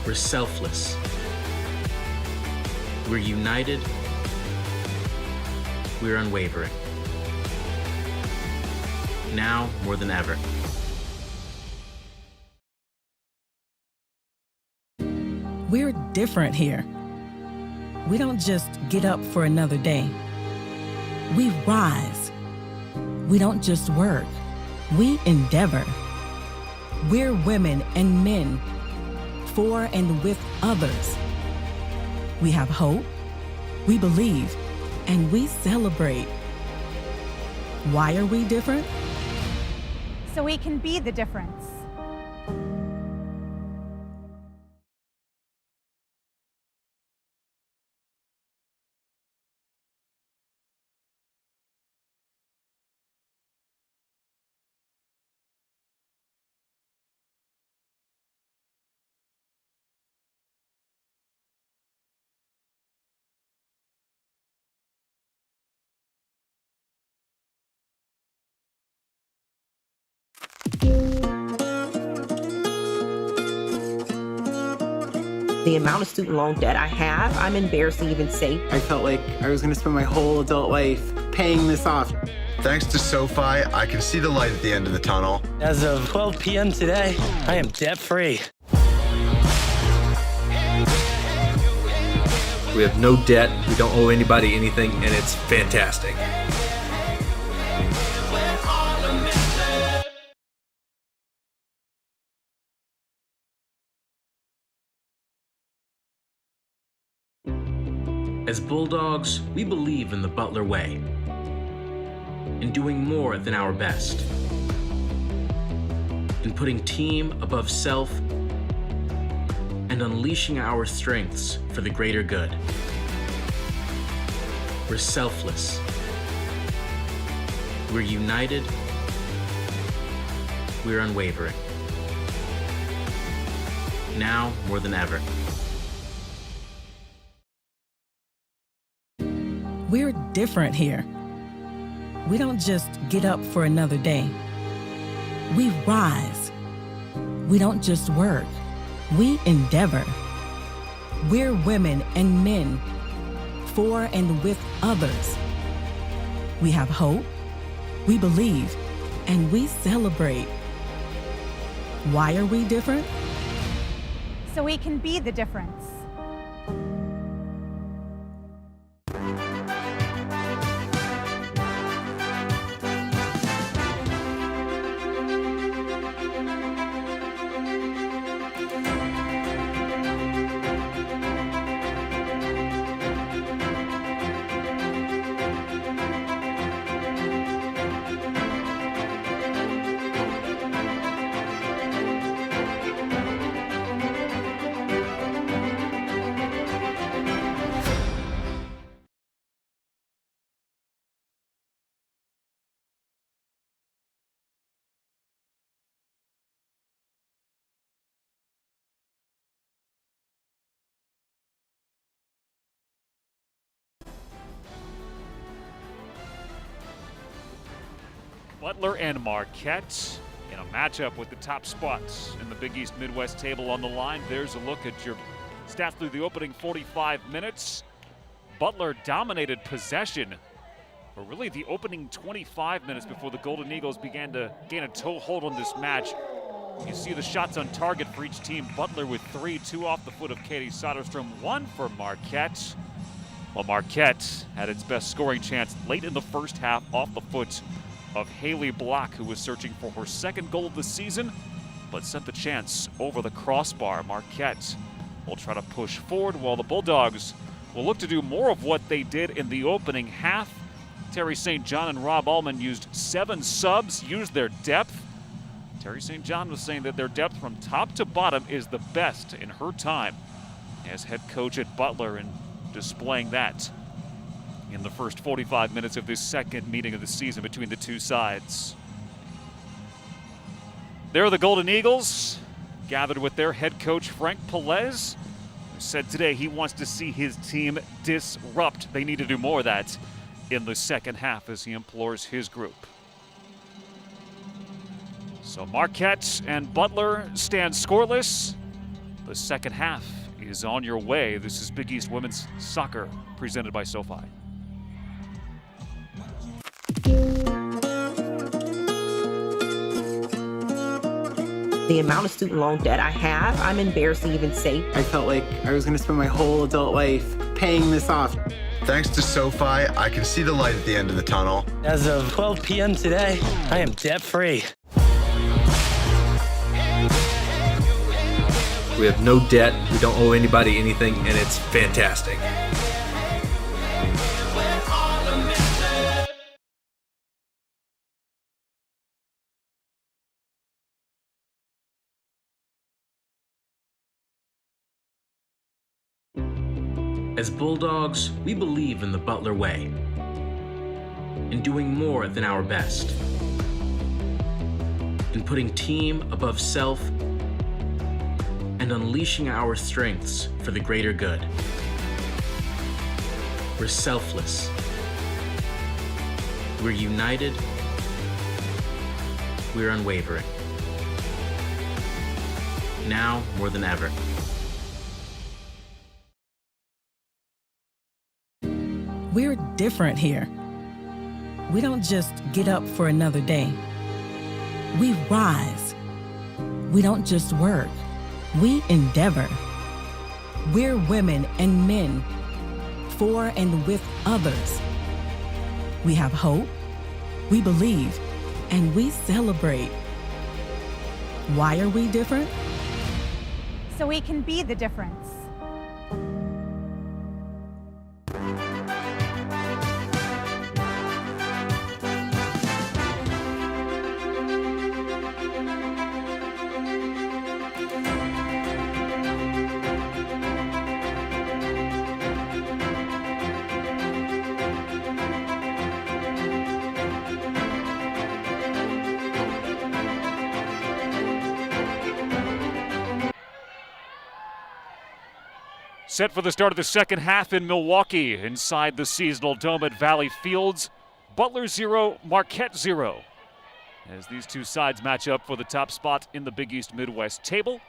We're selfless. We're united. We're unwavering. Now more than ever. We're different here. We don't just get up for another day. We rise. We don't just work. We endeavor. We're women and men, for and with others. We have hope, we believe, and we celebrate. Why are we different? So we can be the difference. The amount of student loan debt I have, I'm embarrassed to even say. I felt like I was going to spend my whole adult life paying this off. Thanks to Sofi, I can see the light at the end of the tunnel. As of 12 p.m. today, I am debt-free. We have no debt, we don't owe anybody anything, and it's fantastic. As Bulldogs, we believe in the Butler way, in doing more than our best, in putting team above self, and unleashing our strengths for the greater good. We're selfless. We're united. we're unwavering. Now more than ever. We're different here. We don't just get up for another day. We rise. We don't just work. We endeavor. We're women and men, for and with others. We have hope, we believe, and we celebrate. Why are we different? So we can be the difference. Butler and Marquette in a matchup with the top spots in the Big East Midwest table on the line. There's a look at your stats through the opening 45 minutes. Butler dominated possession for really the opening 25 minutes before the Golden Eagles began to gain a toehold on this match. You see the shots on target for each team. Butler with 3, 2 off the foot of Katie Soderstrom, 1 for Marquette. Well, Marquette had its best scoring chance late in the first half off the foot of Haley Block, who was searching for her second goal of the season, but sent the chance over the crossbar. Marquette will try to push forward while the Bulldogs will look to do more of what they did in the opening half. Terry St. John and Rob Allman used 7 subs, used their depth. Terry St. John was saying that their depth from top to bottom is the best in her time as head coach at Butler, and displaying that in the first 45 minutes of this second meeting of the season between the two sides. There are the Golden Eagles, gathered with their head coach Frank Pelez, who said today he wants to see his team disrupt. They need to do more of that in the second half as he implores his group. So Marquette and Butler stand scoreless. The second half is on your way. This is Big East Women's Soccer presented by Sofi. The amount of student loan debt I have, I'm embarrassed to even say. I felt like I was gonna spend my whole adult life paying this off. Thanks to Sofi, I can see the light at the end of the tunnel. As of 12 p.m. today, I am debt-free. We have no debt, we don't owe anybody anything, and it's fantastic. As Bulldogs, we believe in the Butler way, in doing more than our best, in putting team above self, and unleashing our strengths for the greater good. We're selfless. We're united. We're unwavering. Now more than ever. We're different here. We don't just get up for another day. We rise. We don't just work. We endeavor. We're women and men, for and with others. We have hope, we believe, and we celebrate. Why are we different? So we can be the difference. Set for the start of the second half in Milwaukee, inside the seasonal dome at Valley Fields. Butler 0, Marquette 0. As these two sides match up for the top spot in the Big East Midwest table.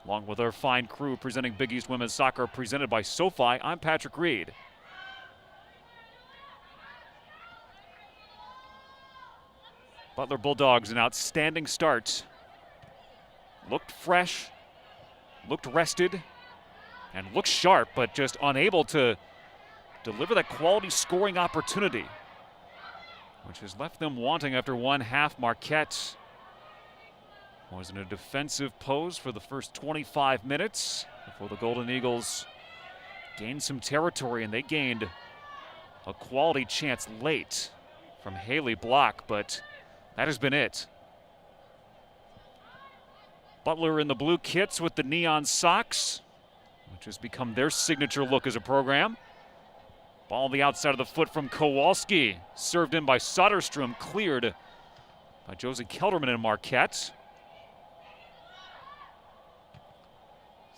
Along with our fine crew presenting Big East Women's Soccer presented by Sofi, I'm Patrick Reed. Butler Bulldogs, an outstanding start. Looked fresh, looked rested, and looked sharp, but just unable to deliver that quality scoring opportunity, which has left them wanting after one half. Marquette was in a defensive pose for the first 25 minutes before the Golden Eagles gained some territory, and they gained a quality chance late from Haley Block, but that has been it. Butler in the blue kits with the neon socks, which has become their signature look as a program. Ball on the outside of the foot from Kowalski. Served in by Soderstrom, cleared by Josie Kelderman and Marquette.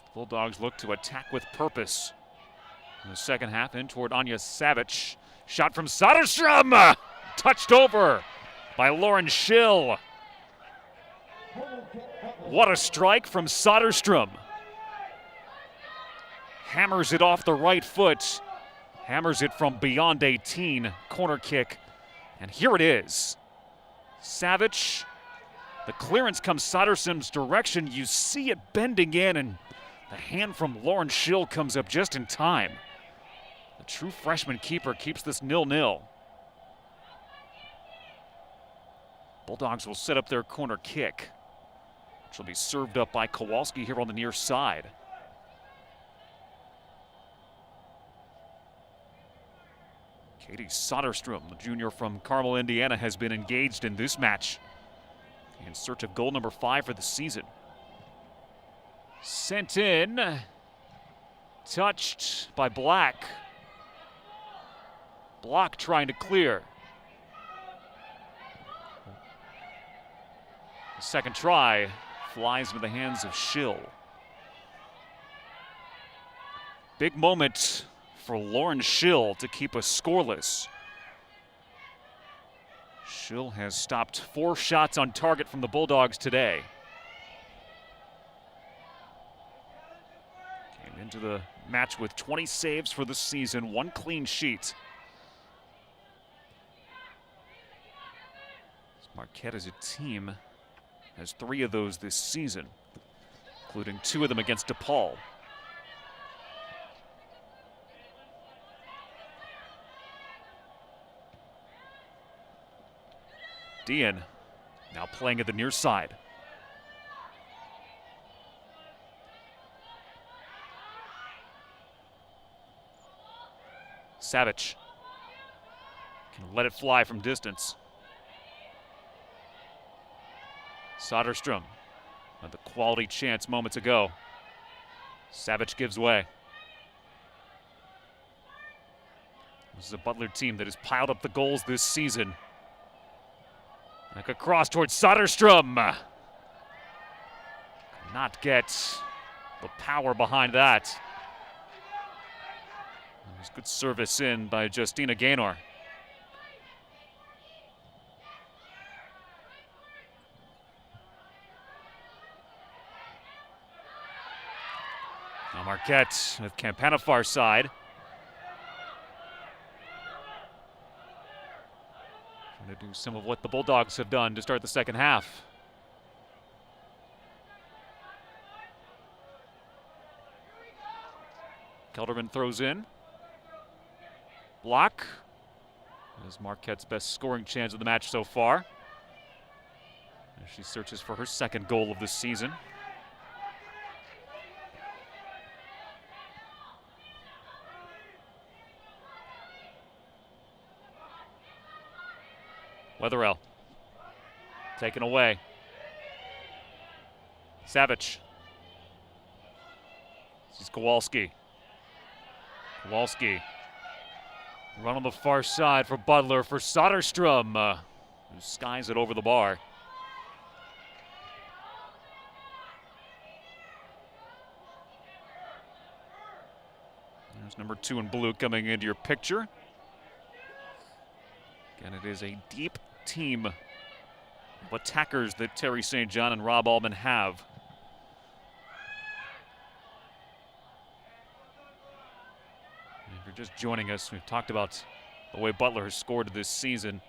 The Bulldogs look to attack with purpose. In the second half, in toward Anya Savage. Shot from Soderstrom! Touched over by Lauren Schill. What a strike from Soderstrom. Hammers it off the right foot. Hammers it from beyond 18. Corner kick. And here it is. Savage. The clearance comes Soderstrom's direction. You see it bending in, and the hand from Lauren Schill comes up just in time. The true freshman keeper keeps this 0-0. Bulldogs will set up their corner kick, which will be served up by Kowalski here on the near side. Katie Soderstrom, the junior from Carmel, Indiana, has been engaged in this match in search of goal number 5 for the season. Sent in, touched by Black. Block trying to clear. The second try flies into the hands of Schill. Big moment for Lauren Schill to keep us scoreless. Schill has stopped 4 shots on target from the Bulldogs today. Came into the match with 20 saves for the season, 1 clean sheet. Marquette as a team has 3 of those this season, including 2 of them against DePaul. Dean now playing at the near side. Savage can let it fly from distance. Soderstrom had the quality chance moments ago. Savage gives way. This is a Butler team that has piled up the goals this season. Back across towards Soderstrom. Not get the power behind that. There's good service in by Justina Gaynor. Now Marquette with Campana far side. Trying to do some of what the Bulldogs have done to start the second half. Kelderman throws in. Block. That is Marquette's best scoring chance of the match so far, as she searches for her second goal of the season. Weatherell taken away. Savage. This is Kowalski. Kowalski. Run on the far side for Butler for Soderstrom, who skies it over the bar. It's number 2 in blue coming into your picture. Again, it is a deep team of attackers that Terry St. John and Rob Allman have. And if you're just joining us, we've talked about the way Butler has scored this season.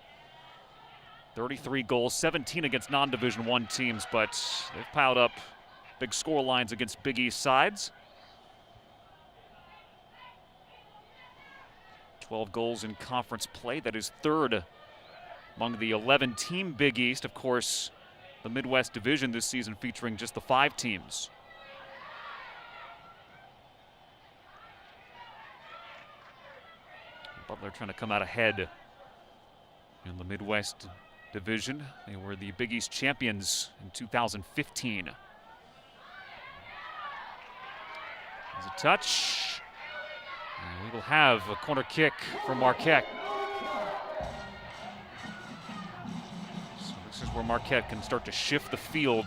33 goals, 17 against non-Division I teams, but they've piled up big score lines against Big East sides. 12 goals in conference play. That is third among the 11-team Big East. Of course, the Midwest Division this season featuring just the 5 teams. Butler trying to come out ahead in the Midwest Division. They were the Big East champions in 2015. There's a touch. And we will have a corner kick from Marquette. So this is where Marquette can start to shift the field.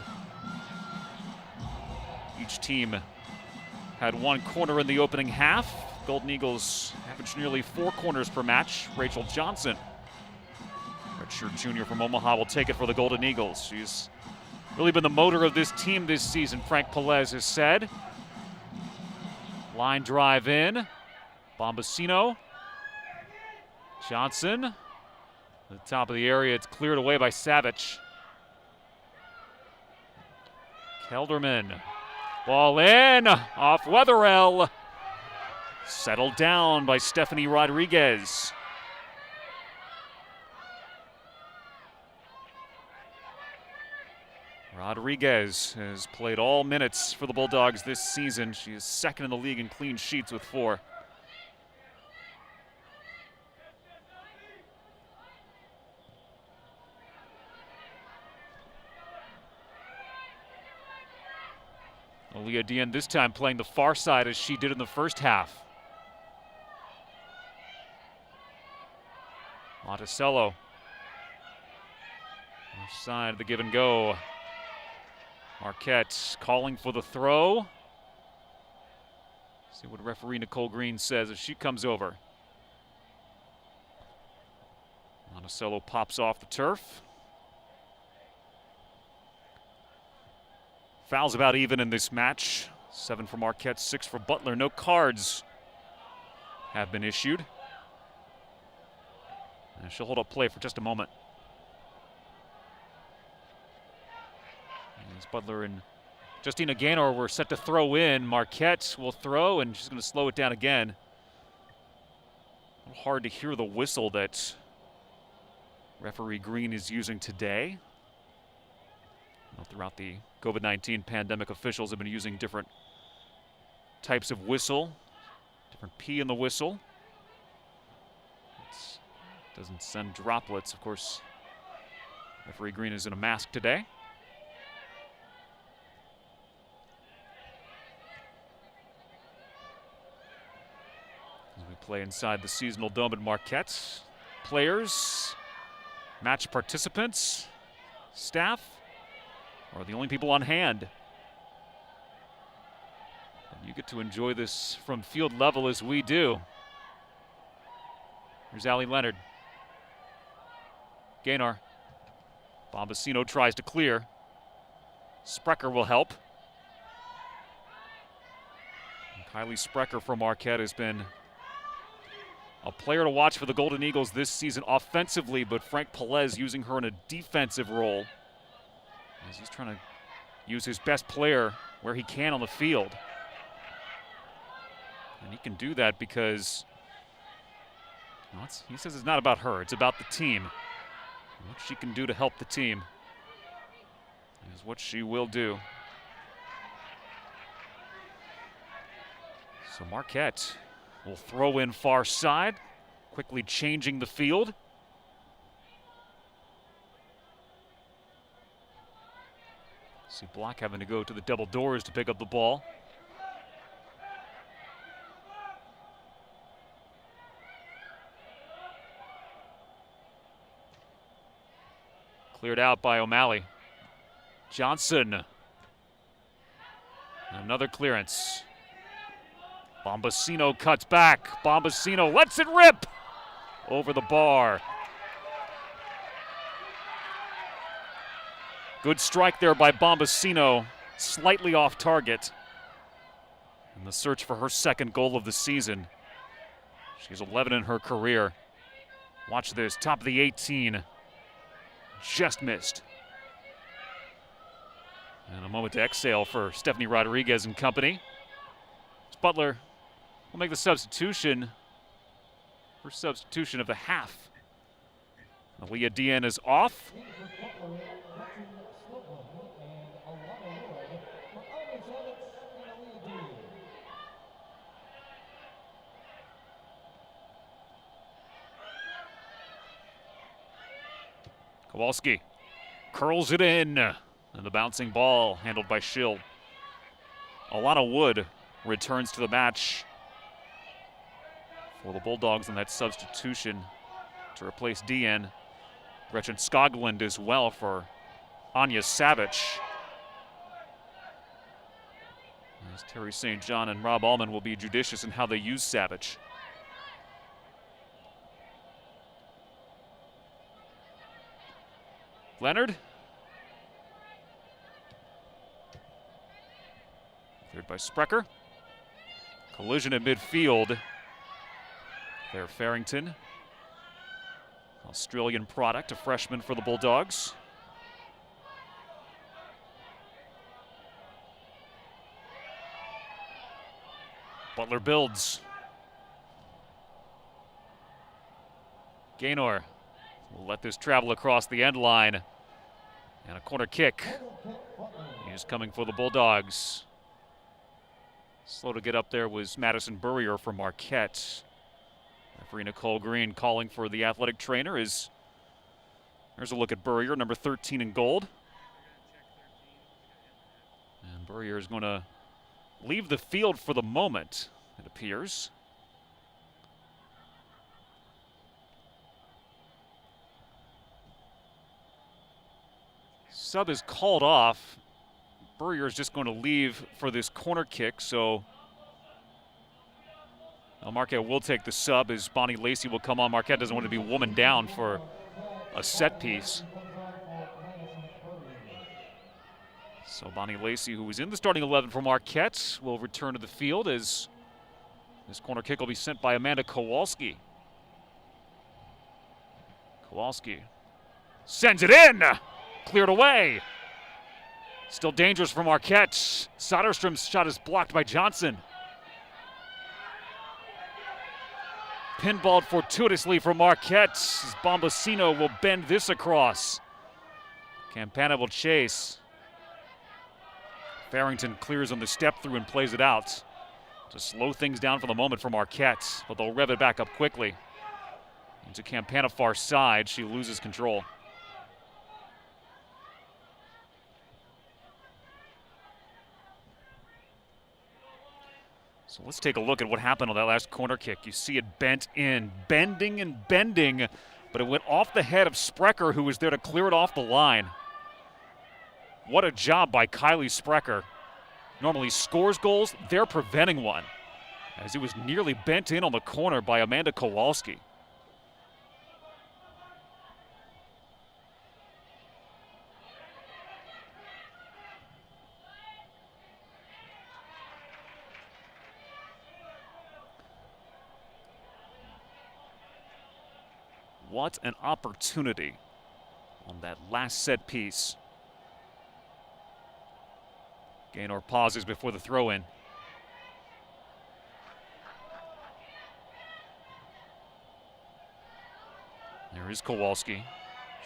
Each team had 1 corner in the opening half. Golden Eagles averaged nearly 4 corners per match. Rachel Johnson, redshirt junior from Omaha, will take it for the Golden Eagles. She's really been the motor of this team this season, Frank Pelez has said. Line drive in. Bombasino. Johnson. At the top of the area, it's cleared away by Savage. Kelderman. Ball in. Off Wetherell. Settled down by Stephanie Rodriguez. Rodriguez has played all minutes for the Bulldogs this season. She is second in the league in clean sheets with 4. BEDN this time playing the far side as she did in the first half. Monticello. Side of the give and go. Marquette calling for the throw. See what referee Nicole Green says as she comes over. Monticello pops off the turf. Fouls about even in this match. 7 for Marquette, 6 for Butler. No cards have been issued. And she'll hold up play for just a moment. As Butler and Justina Gaynor were set to throw in. Marquette will throw, and she's going to slow it down again. A little hard to hear the whistle that referee Green is using today. Throughout the COVID-19 pandemic, officials have been using different types of whistle, different P in the whistle. It doesn't send droplets, of course. Referee Green is in a mask today. As we play inside the seasonal dome at Marquette, players, match participants, staff are the only people on hand. And you get to enjoy this from field level as we do. Here's Allie Leonard. Gaynor. Bombasino tries to clear. Sprecher will help. And Kylie Sprecher from Marquette has been a player to watch for the Golden Eagles this season offensively, but Frank Pelez using her in a defensive role as he's trying to use his best player where he can on the field. And he can do that because he says it's not about her, it's about the team. What she can do to help the team is what she will do. So Marquette will throw in far side, quickly changing the field. See Block having to go to the double doors to pick up the ball. Cleared out by O'Malley. Johnson. Another clearance. Bombasino cuts back. Bombasino lets it rip over the bar. Good strike there by Bombasino, slightly off target. In the search for her second goal of the season. She's 11 in her career. Watch this, top of the 18. Just missed. And a moment to exhale for Stephanie Rodriguez and company. Butler will make the substitution. First substitution of the half. BEDN is off. Kowalski curls it in. And the bouncing ball handled by Schill. Alana Wood returns to the match for the Bulldogs in that substitution to replace DN. Gretchen Skoglund as well for Anya Savage. As Terry St. John and Rob Allman will be judicious in how they use Savage. Leonard. Cleared by Sprecher. Collision at midfield. Claire Farrington. Australian product, a freshman for the Bulldogs. Butler builds. Gaynor will let this travel across the end line. And a corner kick. He's coming for the Bulldogs. Slow to get up there was Madison Burrier from Marquette. Referee Nicole Green calling for the athletic trainer. There's a look at Burrier, number 13 in gold. And Burrier is going to leave the field for the moment, it appears. Sub is called off. Burrier is just going to leave for this corner kick, so Marquette will take the sub as Bonnie Lacey will come on. Marquette doesn't want to be woman down for a set piece. So Bonnie Lacey, who was in the starting 11 for Marquette, will return to the field as this corner kick will be sent by Amanda Kowalski. Kowalski sends it in! Cleared away. Still dangerous for Marquette. Soderstrom's shot is blocked by Johnson. Pinballed fortuitously for Marquette. Bombasino will bend this across. Campana will chase. Farrington clears on the step through and plays it out to slow things down for the moment for Marquette, but they'll rev it back up quickly. Into Campana far side, she loses control. So let's take a look at what happened on that last corner kick. You see it bent in, bending and bending, but it went off the head of Sprecher, who was there to clear it off the line. What a job by Kylie Sprecher. Normally scores goals, they're preventing one, as it was nearly bent in on the corner by Amanda Kowalski. What an opportunity on that last set piece. Gaynor pauses before the throw-in. There is Kowalski.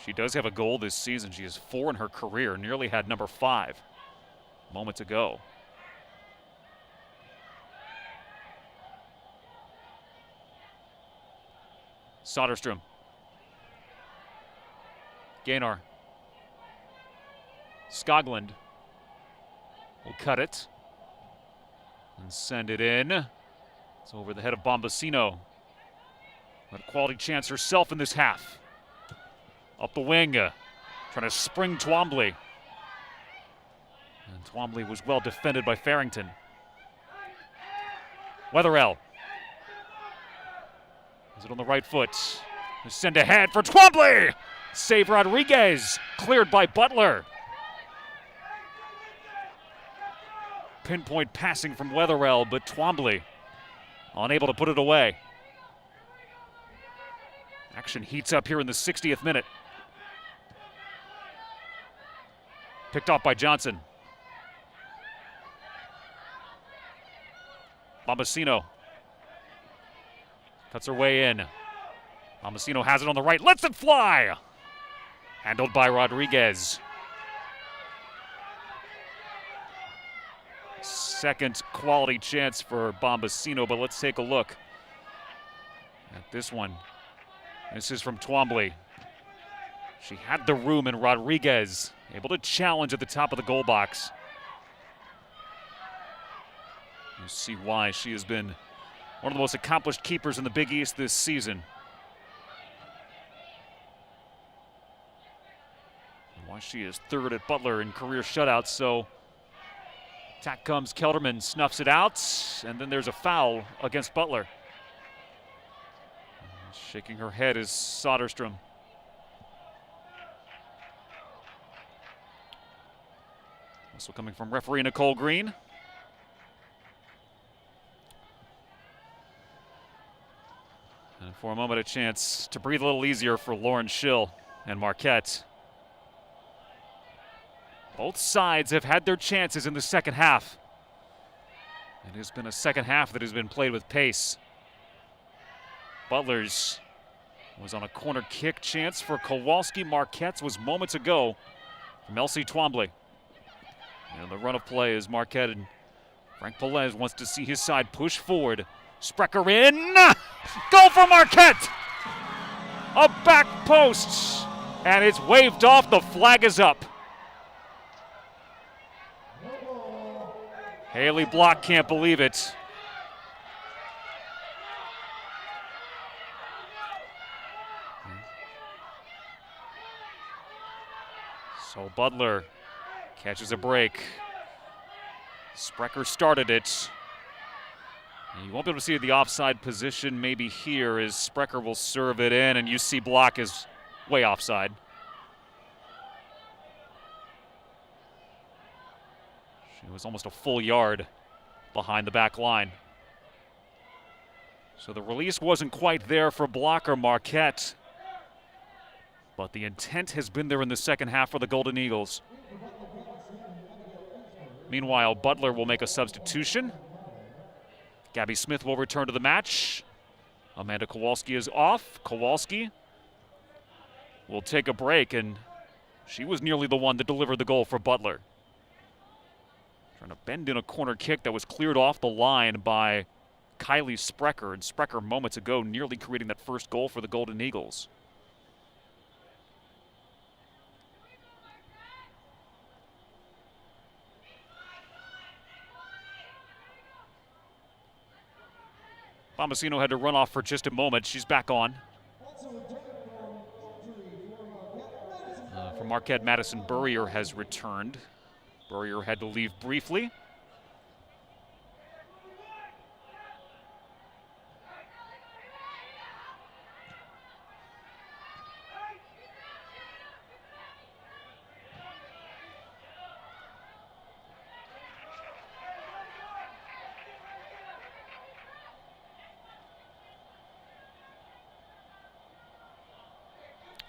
She does have a goal this season. She has 4 in her career, nearly had number 5 moments ago. Soderstrom. Gaynor. Skoglund will cut it and send it in. It's over the head of Bombasino. Got a quality chance herself in this half. Up the wing, trying to spring Twombly. And Twombly was well defended by Farrington. Wetherell. Is it on the right foot? Send ahead for Twombly. Save Rodriguez. Cleared by Butler. Pinpoint passing from Wetherell, but Twombly unable to put it away. Action heats up here in the 60th minute. Picked off by Johnson. Bombasino cuts her way in. Bombasino has it on the right, lets it fly. Handled by Rodriguez. Second quality chance for Bombasino, but let's take a look at this one. This is from Twombly. She had the room, and Rodriguez able to challenge at the top of the goal box. You see why she has been one of the most accomplished keepers in the Big East this season. And why she is third at Butler in career shutouts. So attack comes, Kelderman snuffs it out, and then there's a foul against Butler. Shaking her head is Soderstrom. Also coming from referee Nicole Green. And for a moment, a chance to breathe a little easier for Lauren Schill and Marquette. Both sides have had their chances in the second half. It has been a second half that has been played with pace. Butler's was on a corner kick chance for Kowalski. Marquette's was moments ago from Elsie Twombly. And the run of play is Marquette, and Frank Pelez wants to see his side push forward. Sprecher in. Goal for Marquette. A back post. And it's waved off. The flag is up. Haley Block can't believe it. So Butler catches a break. Sprecher started it. And you won't be able to see the offside position maybe here as Sprecher will serve it in, and you see Block is way offside. She was almost a full yard behind the back line. So the release wasn't quite there for Block or Marquette, but the intent has been there in the second half for the Golden Eagles. Meanwhile, Butler will make a substitution. Gabby Smith will return to the match. Amanda Kowalski is off. Kowalski will take a break, and she was nearly the one that delivered the goal for Butler. Trying to bend in a corner kick that was cleared off the line by Kylie Sprecher, and Sprecher moments ago nearly creating that first goal for the Golden Eagles. Bombasino had to run off for just a moment. She's back on. For Marquette, Madison Burrier has returned. Burrier had to leave briefly.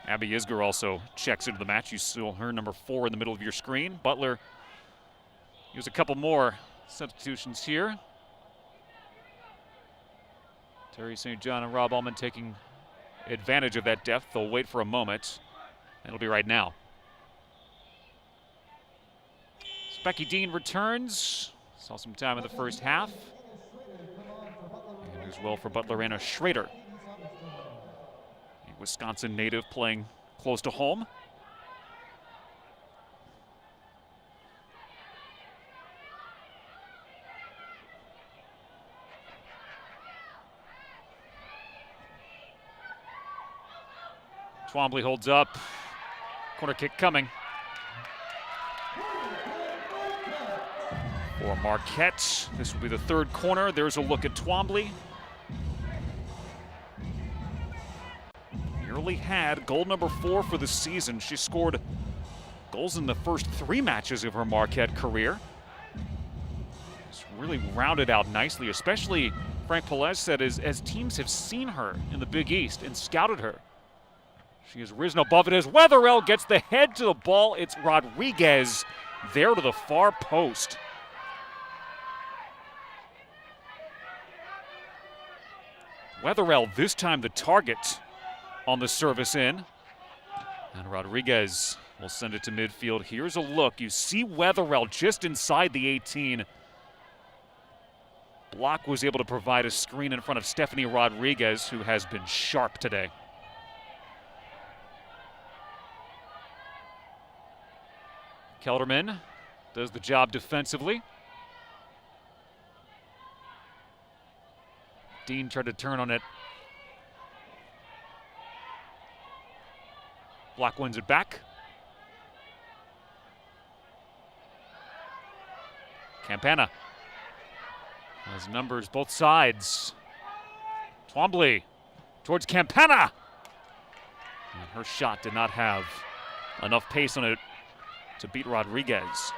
Abby Isger also checks into the match. You saw her number 4 in the middle of your screen. Butler used a couple more substitutions here. Terry St. John and Rob Ullman taking advantage of that depth. They'll wait for a moment, and it'll be right now. Becky Dean returns. Saw some time in the first half. And as well for Butler, Anna Schrader. Wisconsin native playing close to home. Twombly holds up. Corner kick coming. For Marquette, this will be the third corner. There's a look at Twombly. Nearly had goal number 4 for the season. She scored goals in the first 3 matches of her Marquette career. It's really rounded out nicely, especially Frank Pelez said as teams have seen her in the Big East and scouted her. She has risen above it as Wetherell gets the head to the ball. It's Rodriguez there to the far post. Wetherell this time the target on the service in. And Rodriguez will send it to midfield. Here's a look. You see Wetherell just inside the 18. Block was able to provide a screen in front of Stephanie Rodriguez, who has been sharp today. Kelderman does the job defensively. Dean tried to turn on it. Block wins it back. Campana has numbers both sides. Twombly towards Campana. And her shot did not have enough pace on it to beat Rodriguez.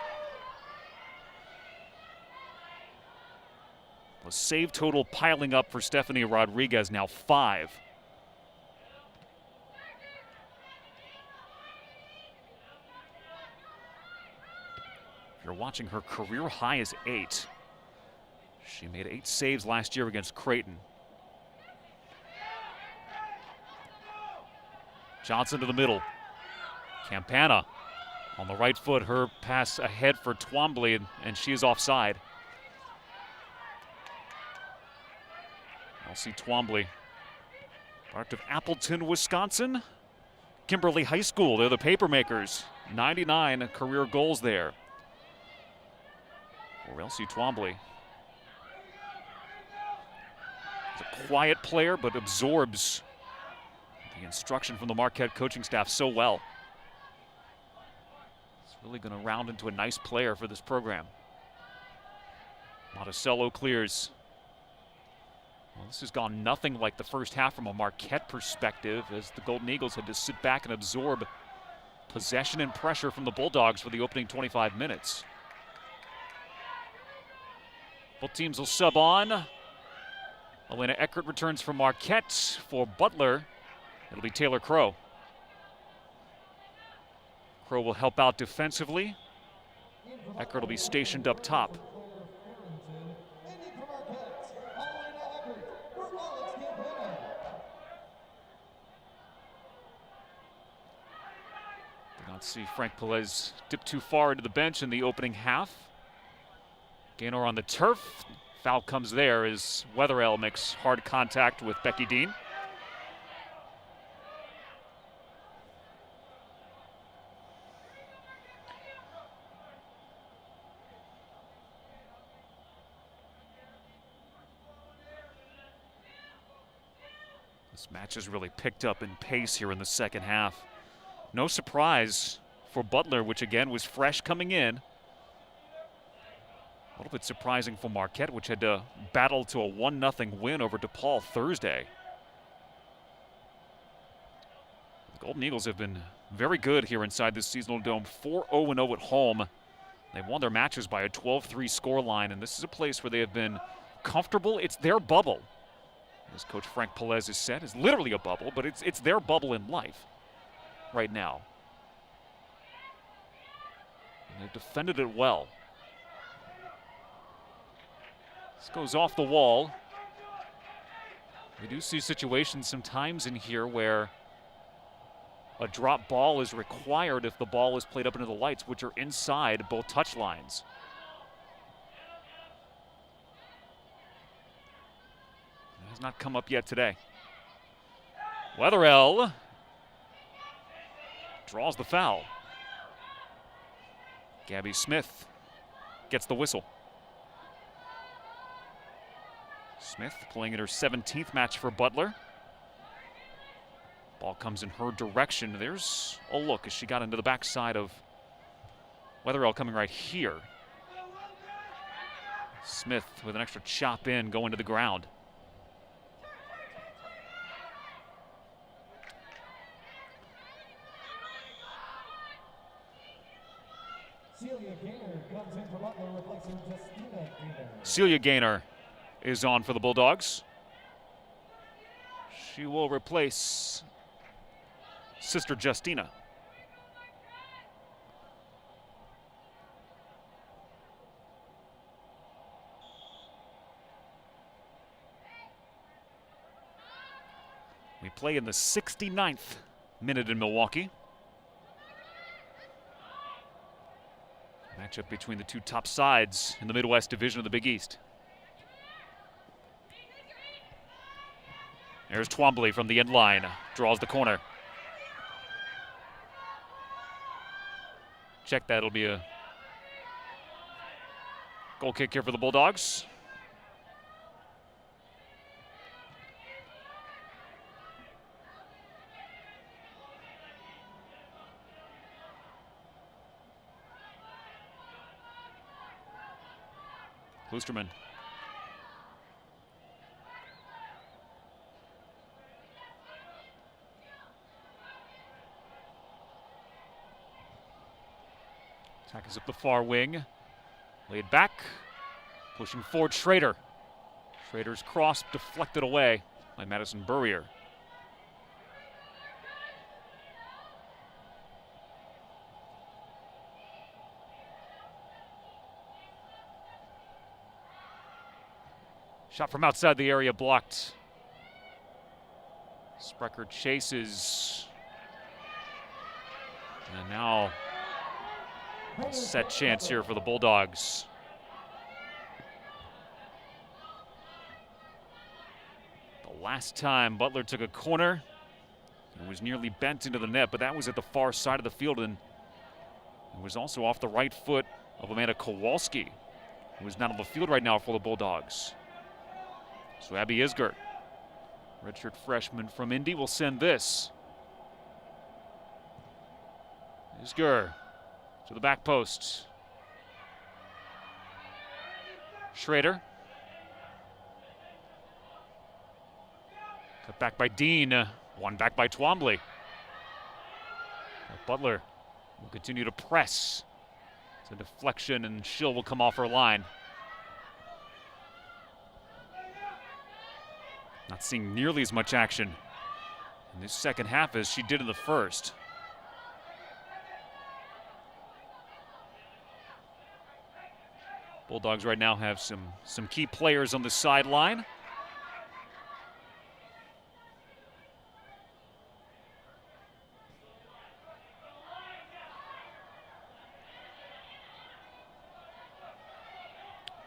The save total piling up for Stephanie Rodriguez, now 5. If you're watching, her career high is 8. She made 8 saves last year against Creighton. Johnson to the middle. Campana on the right foot, her pass ahead for Twombly, and she is offside. I'll see Twombly, product of Appleton, Wisconsin. Kimberly High School, they're the Papermakers. 99 career goals there. For Elsie Twombly. He's a quiet player, but absorbs the instruction from the Marquette coaching staff so well. He's really going to round into a nice player for this program. Monticello clears. Well, this has gone nothing like the first half from a Marquette perspective, as the Golden Eagles had to sit back and absorb possession and pressure from the Bulldogs for the opening 25 minutes. Both teams will sub on. Elena Eckert returns from Marquette. For Butler, it'll be Taylor Crow. Crow will help out defensively. Eckert will be stationed up top. Let's see Frank Pelez dip too far into the bench in the opening half. Gaynor on the turf. Foul comes there as Wetherell makes hard contact with Becky Dean. This match has really picked up in pace here in the second half. No surprise for Butler, which again was fresh coming in. A little bit surprising for Marquette, which had to battle to a 1-0 win over DePaul Thursday. The Golden Eagles have been very good here inside this seasonal dome, 4-0-0 at home. They've won their matches by a 12-3 scoreline, and this is a place where they have been comfortable. It's their bubble. As Coach Frank Pelez has said, it's literally a bubble, but it's their bubble in life right now. And they've defended it well. This goes off the wall. We do see situations sometimes in here where a drop ball is required if the ball is played up into the lights, which are inside both touch lines. It has not come up yet today. Wetherell draws the foul. Gabby Smith gets the whistle. Smith playing in her 17th match for Butler. Ball comes in her direction. There's a look as she got into the backside of Wetherell, coming right here. Smith with an extra chop in going to the ground. Celia Gaynor is on for the Bulldogs. She will replace Sister Justina. We play in the 69th minute in Milwaukee. Matchup between the two top sides in the Midwest Division of the Big East. There's Twombly from the end line, draws the corner. Check that, it'll be a goal kick here for the Bulldogs. Kloosterman. Attack is up the far wing. Laid back. Pushing forward Schrader. Schrader's cross deflected away by Madison Burrier. Shot from outside the area blocked. Sprecher chases. And now a set chance here for the Bulldogs. The last time Butler took a corner, it was nearly bent into the net, but that was at the far side of the field, and it was also off the right foot of Amanda Kowalski, who is not on the field right now for the Bulldogs. So Abby Isger, redshirt freshman from Indy, will send this. Isger to the back post. Schrader. Cut back by Dean. One back by Twombly. Butler will continue to press. It's a deflection and Schill will come off her line. Not seeing nearly as much action in this second half as she did in the first. Bulldogs right now have some key players on the sideline.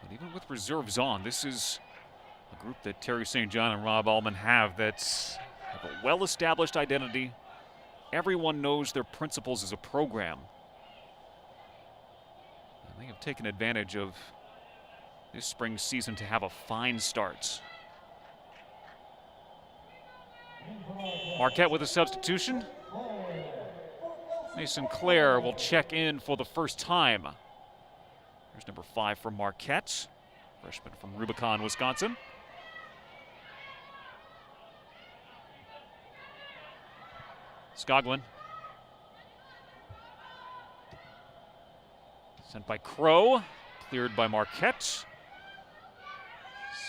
But even with reserves on, this is a group that Terry St. John and Rob Allman have that's have a well-established identity. Everyone knows their principles as a program. And they have taken advantage of this spring season to have a fine start. Marquette with a substitution. Mason Clare will check in for the first time. There's number 5 for Marquette, freshman from Rubicon, Wisconsin. Skoglund. Sent by Crow, cleared by Marquette.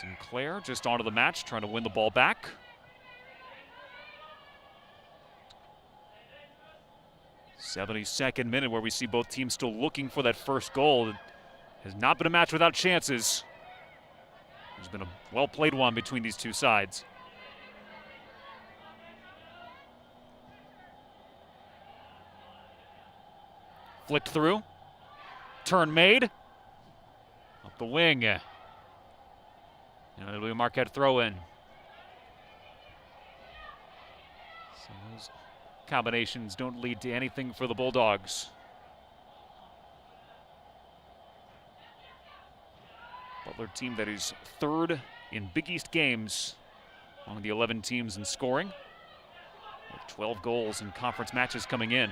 Sinclair just onto the match, trying to win the ball back. '72nd minute, where we see both teams still looking for that first goal. It has not been a match without chances. There's been a well-played one between these two sides. Flicked through. Turn made. Up the wing. And it'll be a Marquette throw-in. So those combinations don't lead to anything for the Bulldogs. Butler team that is third in Big East games among the 11 teams in scoring, with 12 goals in conference matches coming in.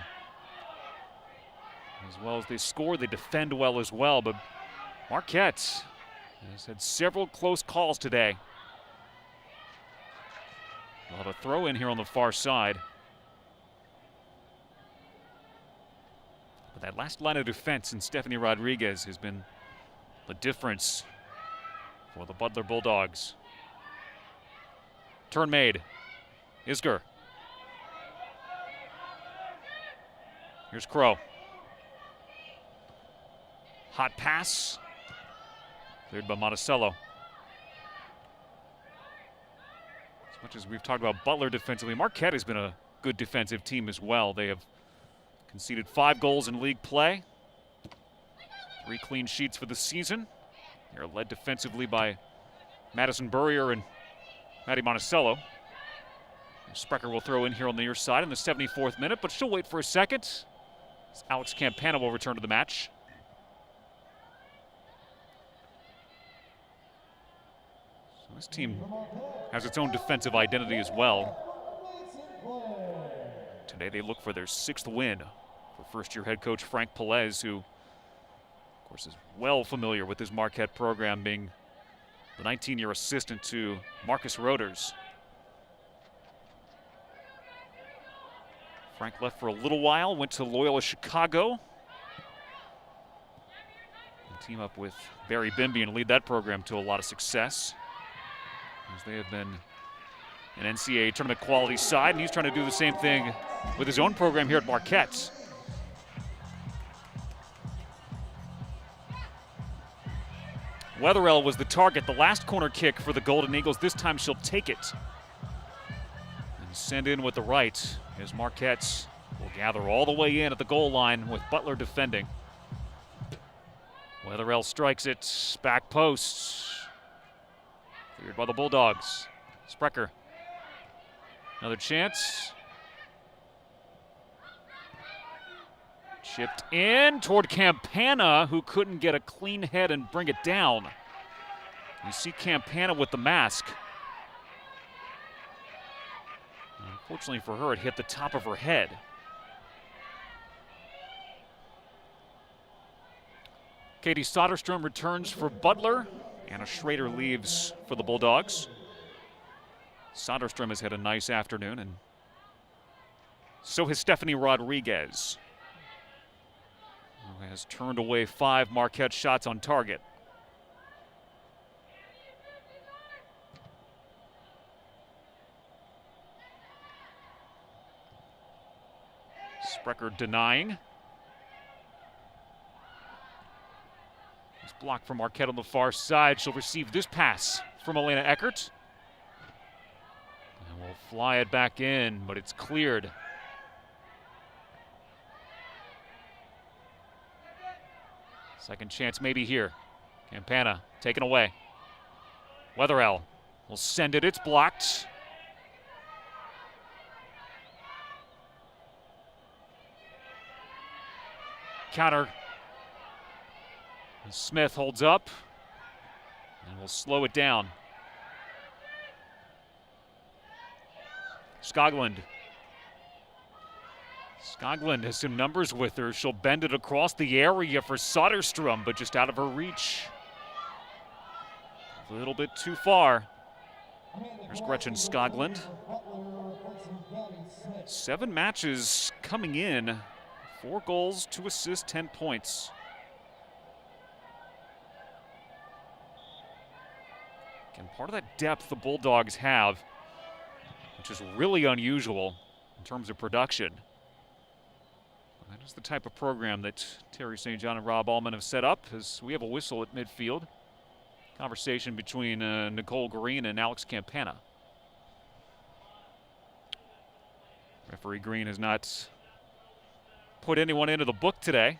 As well as they score, they defend well as well, but Marquette He's had several close calls today. We'll have a throw in here on the far side. But that last line of defense in Stephanie Rodriguez has been the difference for the Butler Bulldogs. Turn made. Isger. Here's Crow. Hot pass. Cleared by Monticello. As much as we've talked about Butler defensively, Marquette has been a good defensive team as well. They have conceded 5 goals in league play. 3 clean sheets for the season. They're led defensively by Madison Burrier and Maddie Monticello. Sprecher will throw in here on the near side in the 74th minute, but she'll wait for a second. Alex Campana will return to the match. So this team has its own defensive identity as well. Today they look for their 6th win for first-year head coach Frank Pelez, who, of course, is well familiar with this Marquette program, being the 19-year assistant to Marcus Roders. Frank left for a little while, went to Loyola Chicago. And team up with Barry Bimby and lead that program to a lot of success, as they have been an NCAA tournament quality side, and he's trying to do the same thing with his own program here at Marquette. Wetherell was the target, the last corner kick for the Golden Eagles. This time she'll take it and send in with the right, as Marquette will gather all the way in at the goal line with Butler defending. Wetherell strikes it, back post. Cleared by the Bulldogs. Sprecher. Another chance. Chipped in toward Campana, who couldn't get a clean head and bring it down. You see Campana with the mask. Unfortunately for her, it hit the top of her head. Katie Soderstrom returns for Butler. Anna Schrader leaves for the Bulldogs. Soderstrom has had a nice afternoon, and so has Stephanie Rodriguez, who has turned away 5 Marquette shots on target. Sprecher denying. It's blocked from Marquette on the far side. She'll receive this pass from Elena Eckert. And will fly it back in, but it's cleared. Second chance maybe here. Campana taken away. Wetherell will send it. It's blocked. Counter. And Smith holds up and will slow it down. Skoglund. Skoglund has some numbers with her. She'll bend it across the area for Soderstrom, but just out of her reach. A little bit too far. There's Gretchen Skoglund. 7 matches coming in. 4 goals, 2 assists, 10 points. And part of that depth the Bulldogs have, which is really unusual in terms of production. That is the type of program that Terry St. John and Rob Allman have set up, as we have a whistle at midfield. Conversation between Nicole Green and Alex Campana. Referee Green has not put anyone into the book today.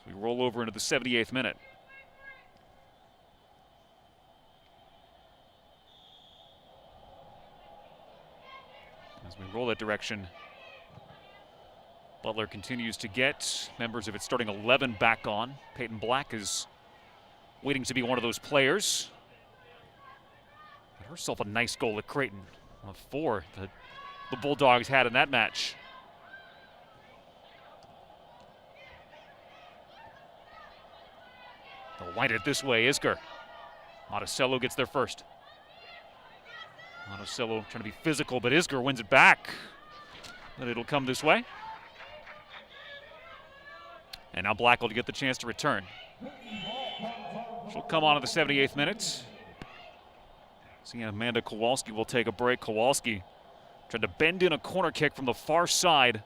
So we roll over into the 78th minute. As we roll that direction, Butler continues to get members of its starting 11 back on. Peyton Black is waiting to be one of those players. Got herself a nice goal at Creighton. One of 4 that the Bulldogs had in that match. The wind it this way, Isger. Monticello gets there first. Monticello trying to be physical, but Isger wins it back. But it'll come this way. And now Black will get the chance to return. She'll come on at the 78th minute. See, Amanda Kowalski will take a break. Kowalski tried to bend in a corner kick from the far side.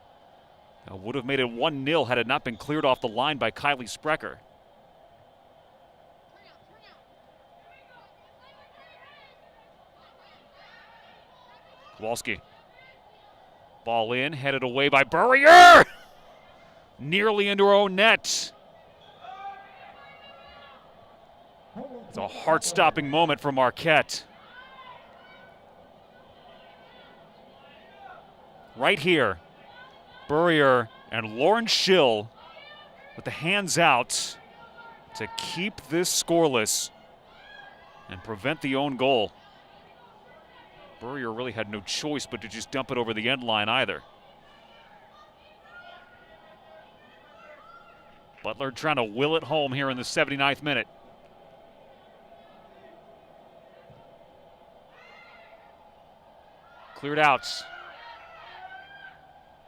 Would have made it 1-0 had it not been cleared off the line by Kylie Sprecher. Kowalski. Ball in, headed away by Burrier! Nearly into her own net. It's a heart-stopping moment for Marquette. Right here, Burrier and Lauren Schill with the hands out to keep this scoreless and prevent the own goal. Burrier really had no choice but to just dump it over the end line either. Butler trying to will it home here in the 79th minute. Cleared out.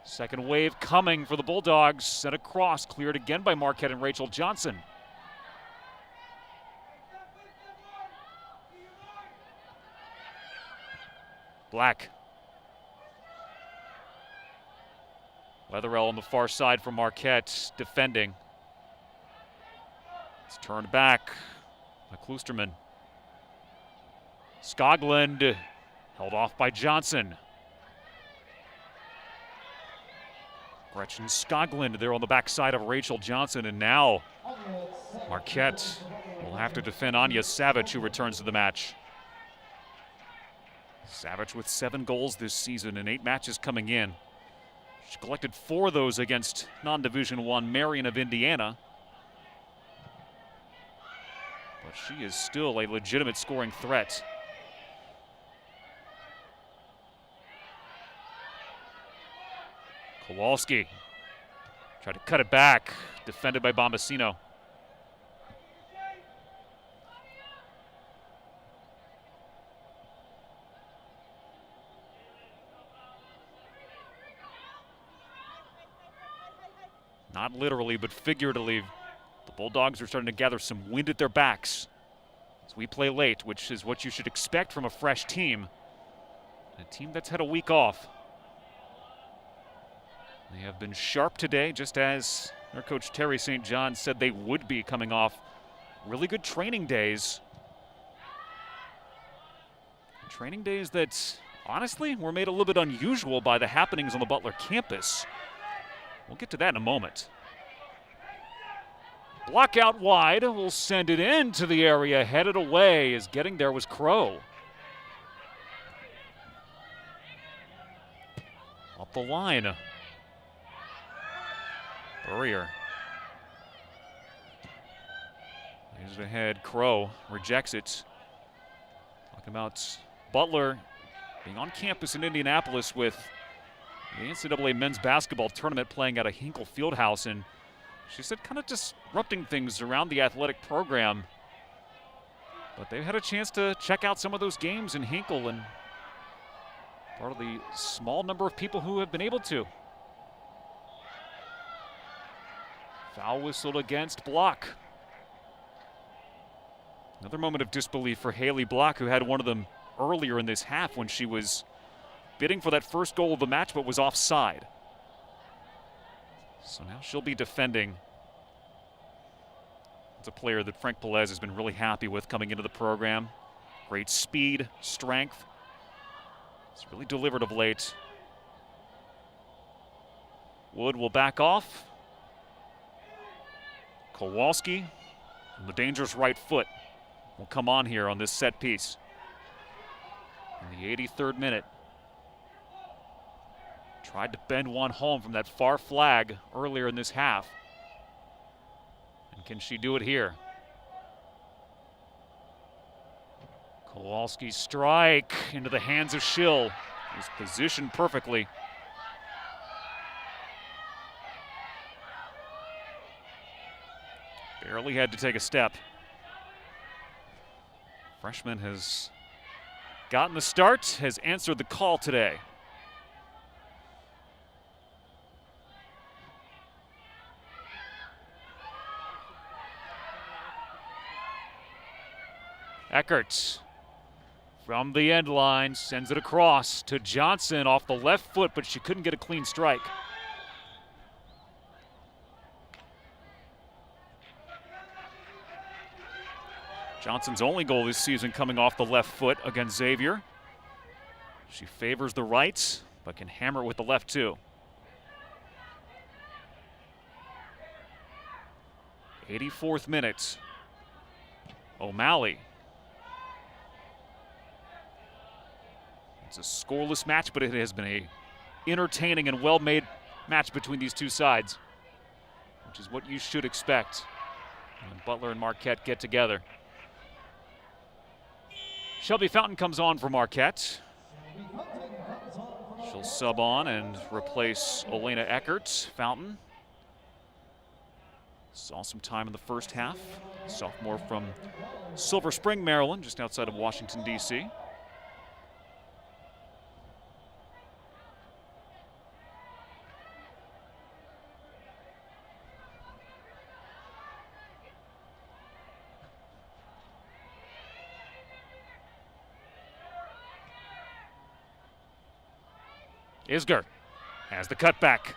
Second wave coming for the Bulldogs. Sent across, cleared again by Marquette and Rachel Johnson. Black. Weatherell on the far side for Marquette, defending. It's turned back by Kloosterman. Skoglund held off by Johnson. Gretchen Skoglund there on the backside of Rachel Johnson, and now Marquette will have to defend Anya Savage, who returns to the match. Savage with 7 goals this season and 8 matches coming in. She collected 4 of those against non-Division I Marion of Indiana. But she is still a legitimate scoring threat. Kowalski tried to cut it back, defended by Bombasino. Not literally, but figuratively, the Bulldogs are starting to gather some wind at their backs as we play late, which is what you should expect from a fresh team. A team that's had a week off. They have been sharp today, just as their coach Terry St. John said they would be, coming off really good training days. Training days that, honestly, were made a little bit unusual by the happenings on the Butler campus. We'll get to that in a moment. Block out wide, will send it into the area, headed away, as getting there was Crow. Up the line. Burrier. Here's ahead, Crow rejects it. Talking about Butler being on campus in Indianapolis with the NCAA men's basketball tournament playing at a Hinkle Fieldhouse, and she said kind of disrupting things around the athletic program. But they've had a chance to check out some of those games in Hinkle, and part of the small number of people who have been able to. Foul whistled against Block. Another moment of disbelief for Haley Block, who had one of them earlier in this half when she was bidding for that first goal of the match but was offside. So now she'll be defending. It's a player that Frank Pelez has been really happy with coming into the program. Great speed, strength. It's really delivered of late. Wood will back off. Kowalski on the dangerous right foot will come on here on this set piece. In the 83rd minute. Tried to bend one home from that far flag earlier in this half. And can she do it here? Kowalski strike into the hands of Schill. He's positioned perfectly. Barely had to take a step. Freshman has gotten the start, has answered the call today. Eckert from the end line sends it across to Johnson off the left foot, but she couldn't get a clean strike. Johnson's only goal this season coming off the left foot against Xavier. She favors the right, but can hammer it with the left too. 84th minute. O'Malley. It's a scoreless match, but it has been a entertaining and well-made match between these two sides, which is what you should expect when Butler and Marquette get together. Shelby Fountain comes on for Marquette. She'll sub on and replace Elena Eckert. Fountain saw some time in the first half. Sophomore from Silver Spring, Maryland, just outside of Washington, D.C. Isger has the cutback.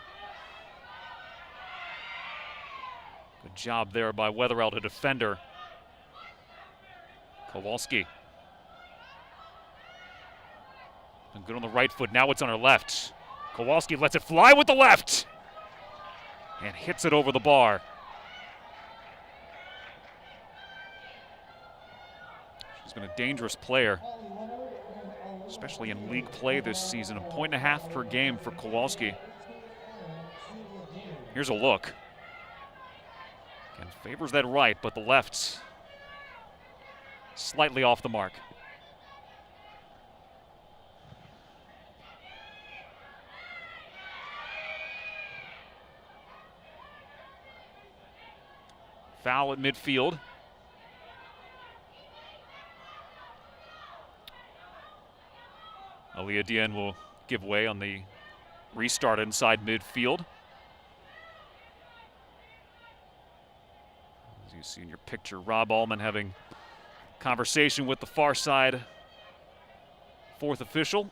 Good job there by Weatherell to defend her. Kowalski. Been good on the right foot, now it's on her left. Kowalski lets it fly with the left and hits it over the bar. She's been a dangerous player, especially in league play this season. 1.5 points per game for Kowalski. Here's a look. And favors that right, but the left slightly off the mark. Foul at midfield. BEDN will give way on the restart inside midfield. As you see in your picture, Rob Allman having conversation with the far side fourth official, which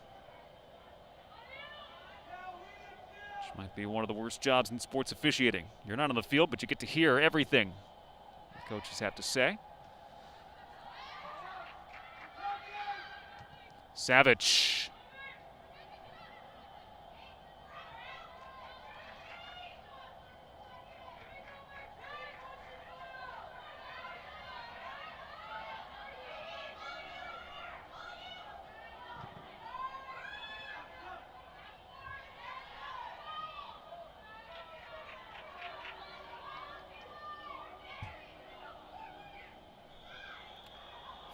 might be one of the worst jobs in sports officiating. You're not on the field, but you get to hear everything the coaches have to say. Savage.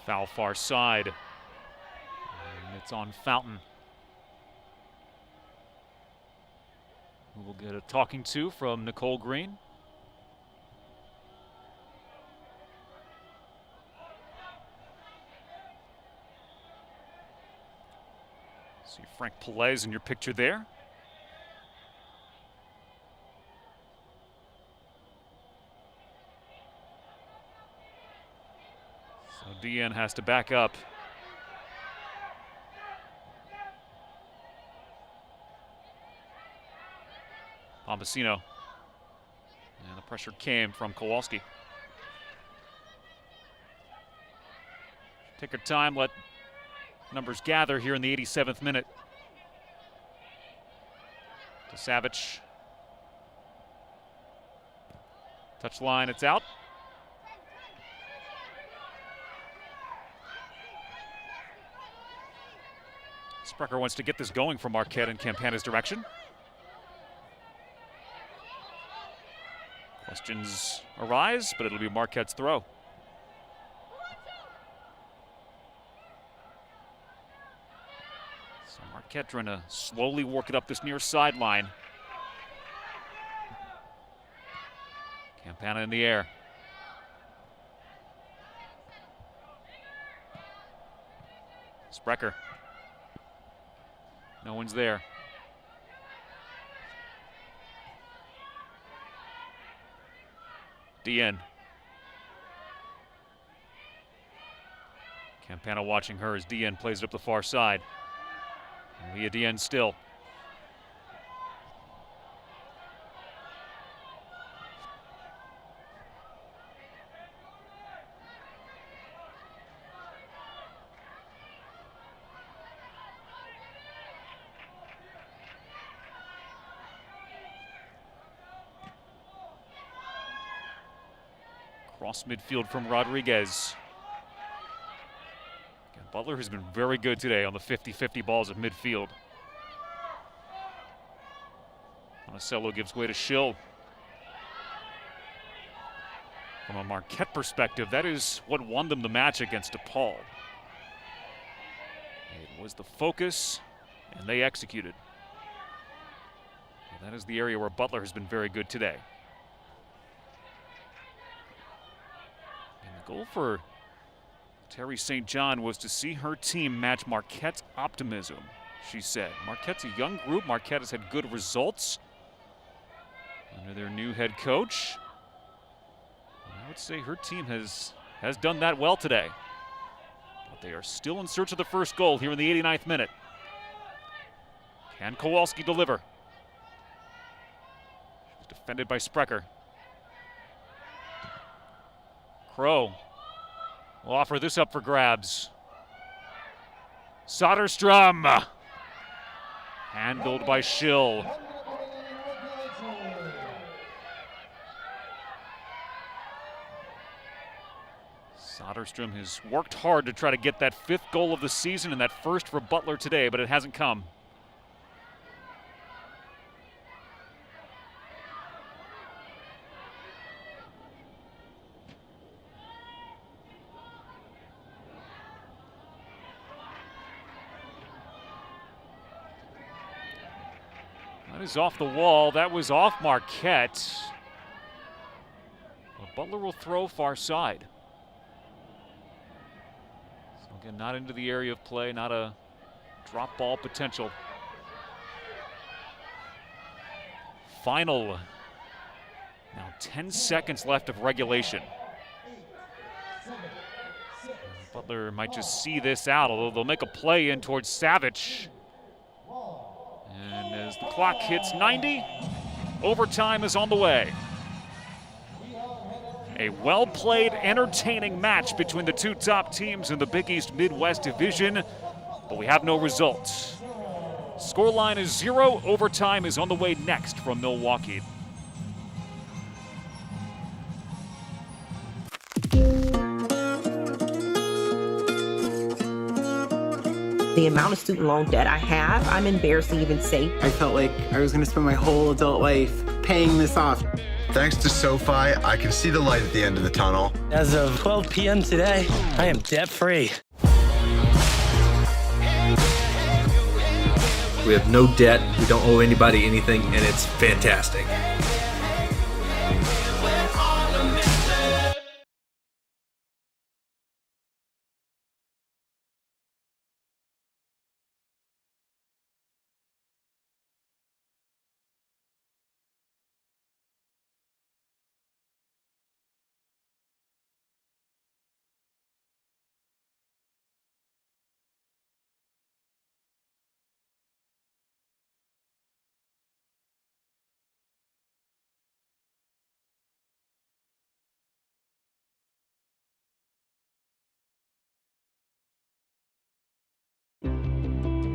Foul far side. And it's on Fountain, who will get a talking to from Nicole Green. See Frank Pelez in your picture there. So DN has to back up. Bombasino. And the pressure came from Kowalski. Take her time, let numbers gather here in the 87th minute. To Savage. Touch line, it's out. Sprecher wants to get this going for Marquette in Campana's direction. Questions arise, but it'll be Marquette's throw. So Marquette trying to slowly work it up this near sideline. Campana in the air. Sprecher. No one's there. DN. Campana watching her as DN plays it up the far side. Leah DN still. Cross midfield from Rodriguez. Again, Butler has been very good today on the 50-50 balls at midfield. Monticello gives way to Schill. From a Marquette perspective, that is what won them the match against DePaul. It was the focus, and they executed. And that is the area where Butler has been very good today. The goal for Terry St. John was to see her team match Marquette's optimism, she said. Marquette's a young group. Marquette has had good results under their new head coach. And I would say her team has done that well today. But they are still in search of the first goal here in the 89th minute. Can Kowalski deliver? She's defended by Sprecher. Crow will offer this up for grabs. Soderstrom. Handled by Schill. Soderstrom has worked hard to try to get that 5th goal of the season and that first for Butler today, but it hasn't come. That is off the wall. That was off Marquette. But Butler will throw far side. So again, not into the area of play, not a drop ball potential. Final. Now 10 seconds left of regulation. Butler might just see this out, although they'll make a play in towards Savage. And as the clock hits 90, overtime is on the way. A well-played, entertaining match between the two top teams in the Big East Midwest Division, but we have no results. Scoreline is 0. Overtime is on the way next from Milwaukee. The amount of student loan debt I have, I'm embarrassed to even say. I felt like I was going to spend my whole adult life paying this off. Thanks to Sofi, I can see the light at the end of the tunnel. As of 12 p.m. today, I am debt-free. We have no debt, we don't owe anybody anything, and it's fantastic.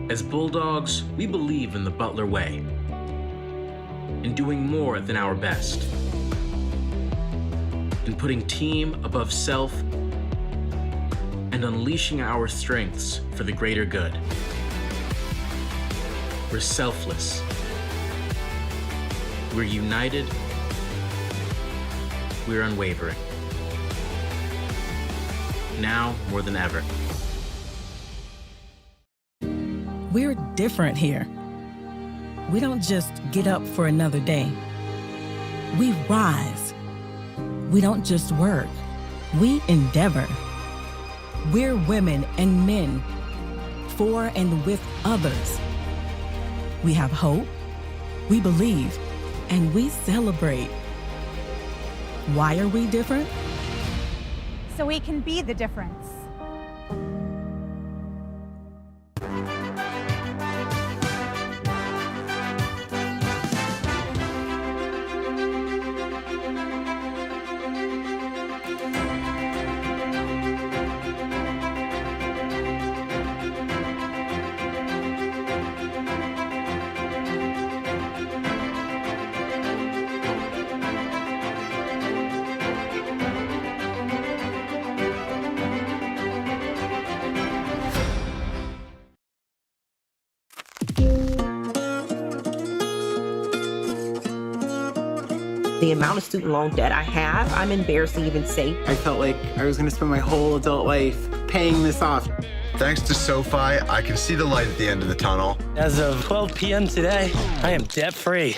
As Bulldogs, we believe in the Butler way, in doing more than our best, in putting team above self, and unleashing our strengths for the greater good. We're selfless. We're united. We're unwavering. Now more than ever. We're different here. We don't just get up for another day. We rise. We don't just work. We endeavor. We're women and men for and with others. We have hope, we believe, and we celebrate. Why are we different? So we can be the difference. The amount of student loan debt I have, I'm embarrassed to even say. I felt like I was gonna spend my whole adult life paying this off. Thanks to Sofi, I can see the light at the end of the tunnel. As of 12 p.m. today, I am debt-free.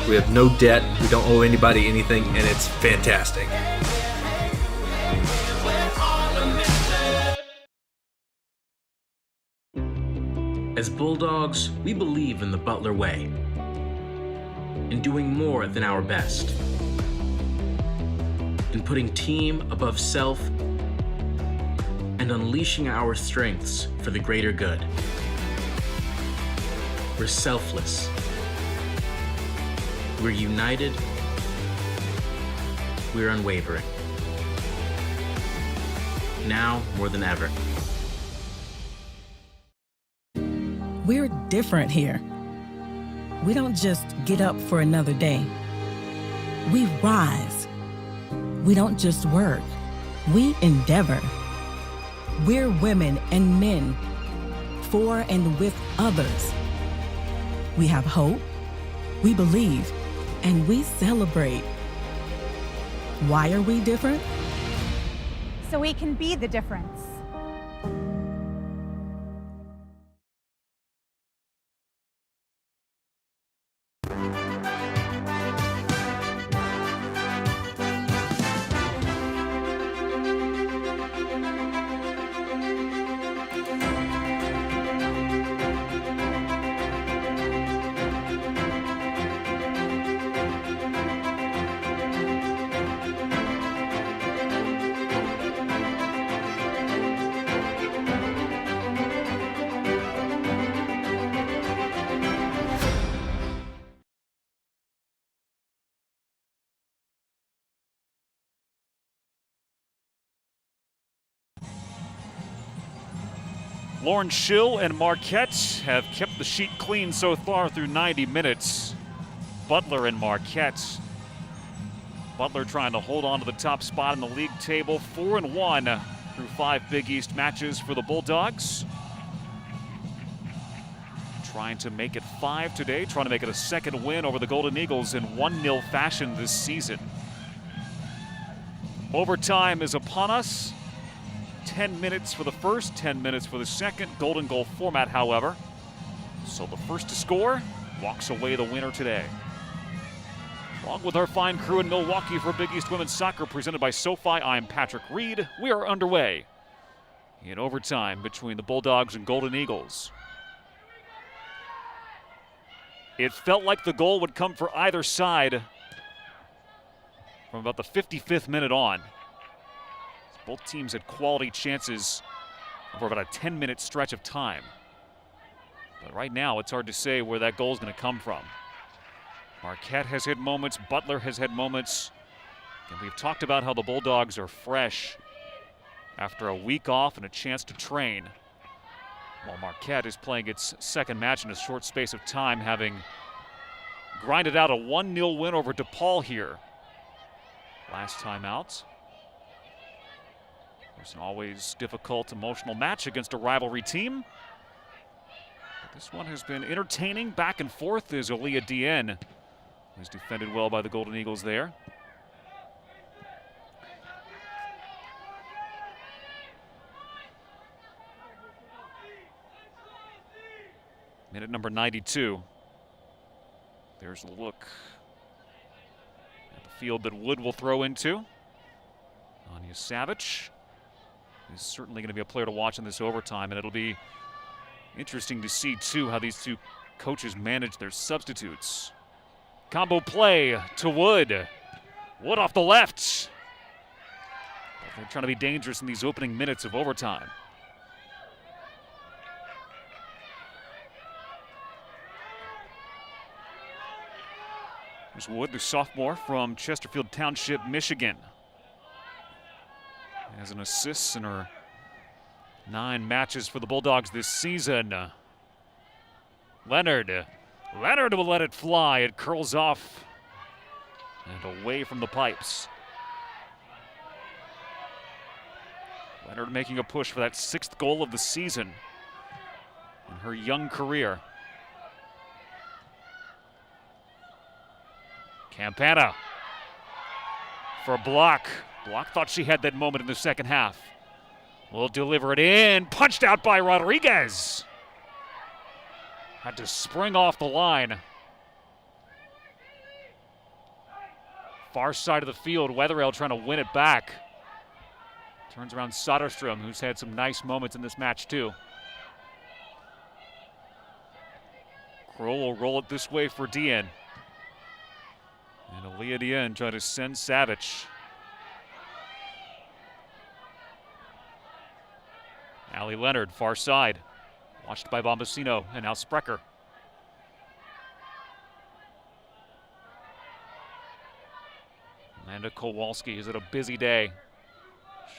We have no debt, we don't owe anybody anything, and it's fantastic. As Bulldogs, we believe in the Butler way, in doing more than our best, in putting team above self, and unleashing our strengths for the greater good. We're selfless. We're united. We're unwavering. Now more than ever. We're different here. We don't just get up for another day. We rise. We don't just work. We endeavor. We're women and men for and with others. We have hope, we believe, and we celebrate. Why are we different? So we can be the difference. Lauren Schill and Marquette have kept the sheet clean so far through 90 minutes. Butler and Marquette. Butler trying to hold on to the top spot in the league table, 4-1 through 5 Big East matches for the Bulldogs. Trying to make it 5 today, trying to make it a second win over the Golden Eagles in 1-0 fashion this season. Overtime is upon us. 10 minutes for the first, 10 minutes for the second. Golden goal format, however. So the first to score walks away the winner today. Along with our fine crew in Milwaukee for Big East Women's Soccer presented by Sofi, I'm Patrick Reed. We are underway in overtime between the Bulldogs and Golden Eagles. It felt like the goal would come for either side from about the 55th minute on. Both teams had quality chances over about a 10-minute stretch of time. But right now, it's hard to say where that goal is going to come from. Marquette has had moments, Butler has had moments, and we've talked about how the Bulldogs are fresh after a week off and a chance to train, while Marquette is playing its second match in a short space of time, having grinded out a 1-0 win over DePaul here last time out. It's an always difficult, emotional match against a rivalry team. But this one has been entertaining, back and forth as BEDN who's defended well by the Golden Eagles there. Minute number 92. There's a look at the field that Wood will throw into. Anya Savage. is certainly going to be a player to watch in this overtime, and it'll be interesting to see, too, how these two coaches manage their substitutes. Combo play to Wood. Wood off the left. They're trying to be dangerous in these opening minutes of overtime. There's Wood, the sophomore from Chesterfield Township, Michigan. Has an assist in her 9 matches for the Bulldogs this season. Leonard will let it fly. It curls off and away from the pipes. Leonard making a push for that 6th goal of the season in her young career. Campana for Block. Block thought she had that moment in the second half. Will deliver it in. Punched out by Rodriguez. Had to spring off the line. Far side of the field, Wetherill trying to win it back. Turns around Soderstrom, who's had some nice moments in this match too. Kroll will roll it this way for Dien. And Aaliyah Dien trying to send Savage. Allie Leonard, far side. Watched by Bombasino, and now Sprecher. Amanda Kowalski is at a busy day.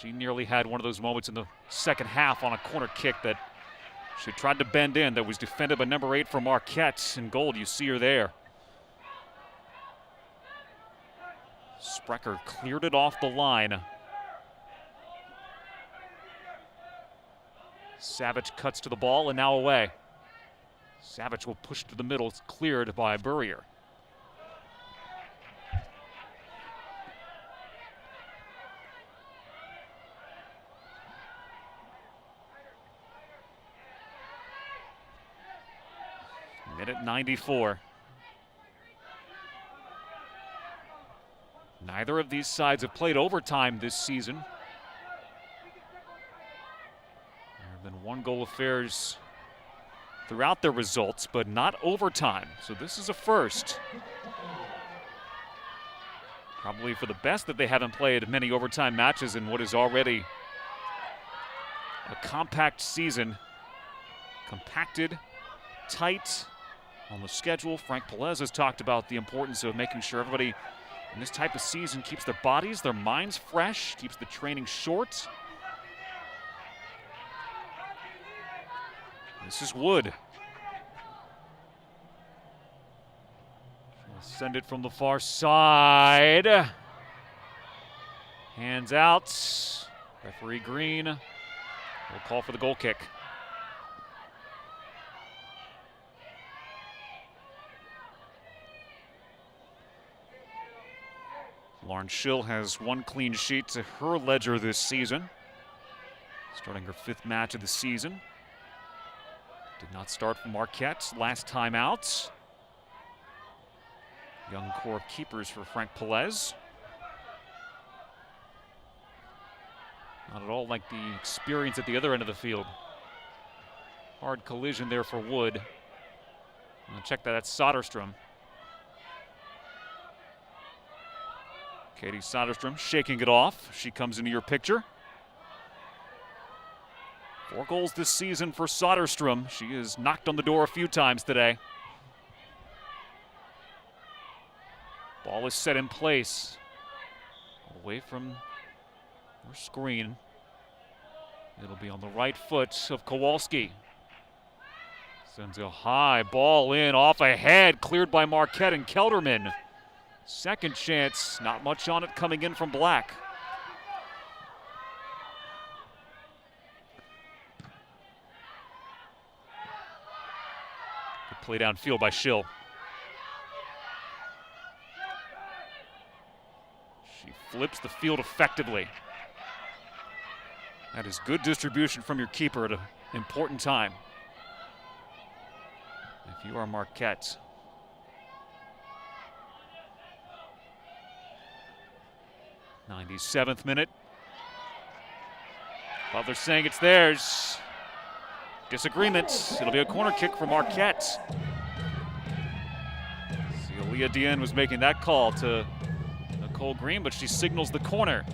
She nearly had one of those moments in the second half on a corner kick that she tried to bend in, that was defended by number 8 from Marquette. In gold, you see her there. Sprecher cleared it off the line. Savage cuts to the ball and now away. Savage will push to the middle. It's cleared by Burrier. Minute 94. Neither of these sides have played overtime this season. There have been 1-goal affairs throughout their results, but not overtime. So this is a first. Probably for the best that they haven't played many overtime matches in what is already a compact season. Compacted, tight on the schedule. Frank Pelez has talked about the importance of making sure everybody in this type of season keeps their bodies, their minds fresh, keeps the training short. This is Wood. She'll send it from the far side. Hands out. Referee Green will call for the goal kick. Lauren Schill has 1 clean sheet to her ledger this season. Starting her 5th match of the season. Did not start for Marquette last time out. Young core of keepers for Frank Pelez. Not at all like the experience at the other end of the field. Hard collision there for Wood. Check that, that's Soderstrom. Katie Soderstrom shaking it off. She comes into your picture. 4 goals this season for Soderstrom. She has knocked on the door a few times today. Ball is set in place. Away from her screen. It'll be on the right foot of Kowalski. Sends a high ball in, off ahead, cleared by Marquette and Kelderman. Second chance, not much on it coming in from Black. Good play downfield by Schill. She flips the field effectively. That is good distribution from your keeper at an important time. If you are Marquette. '97th minute. Butler saying it's theirs. Disagreement. It'll be a corner kick for Marquette. See, BEDN was making that call to Nicole Green, but she signals the corner.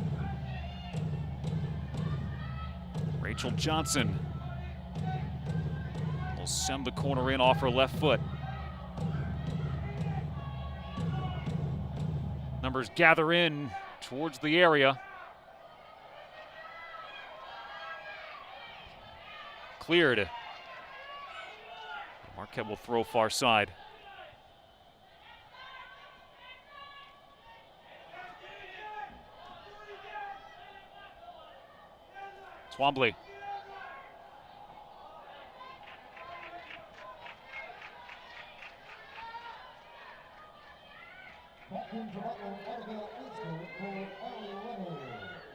Rachel Johnson will send the corner in off her left foot. Numbers gather in towards the area. Cleared. Marquette will throw far side. Twombly.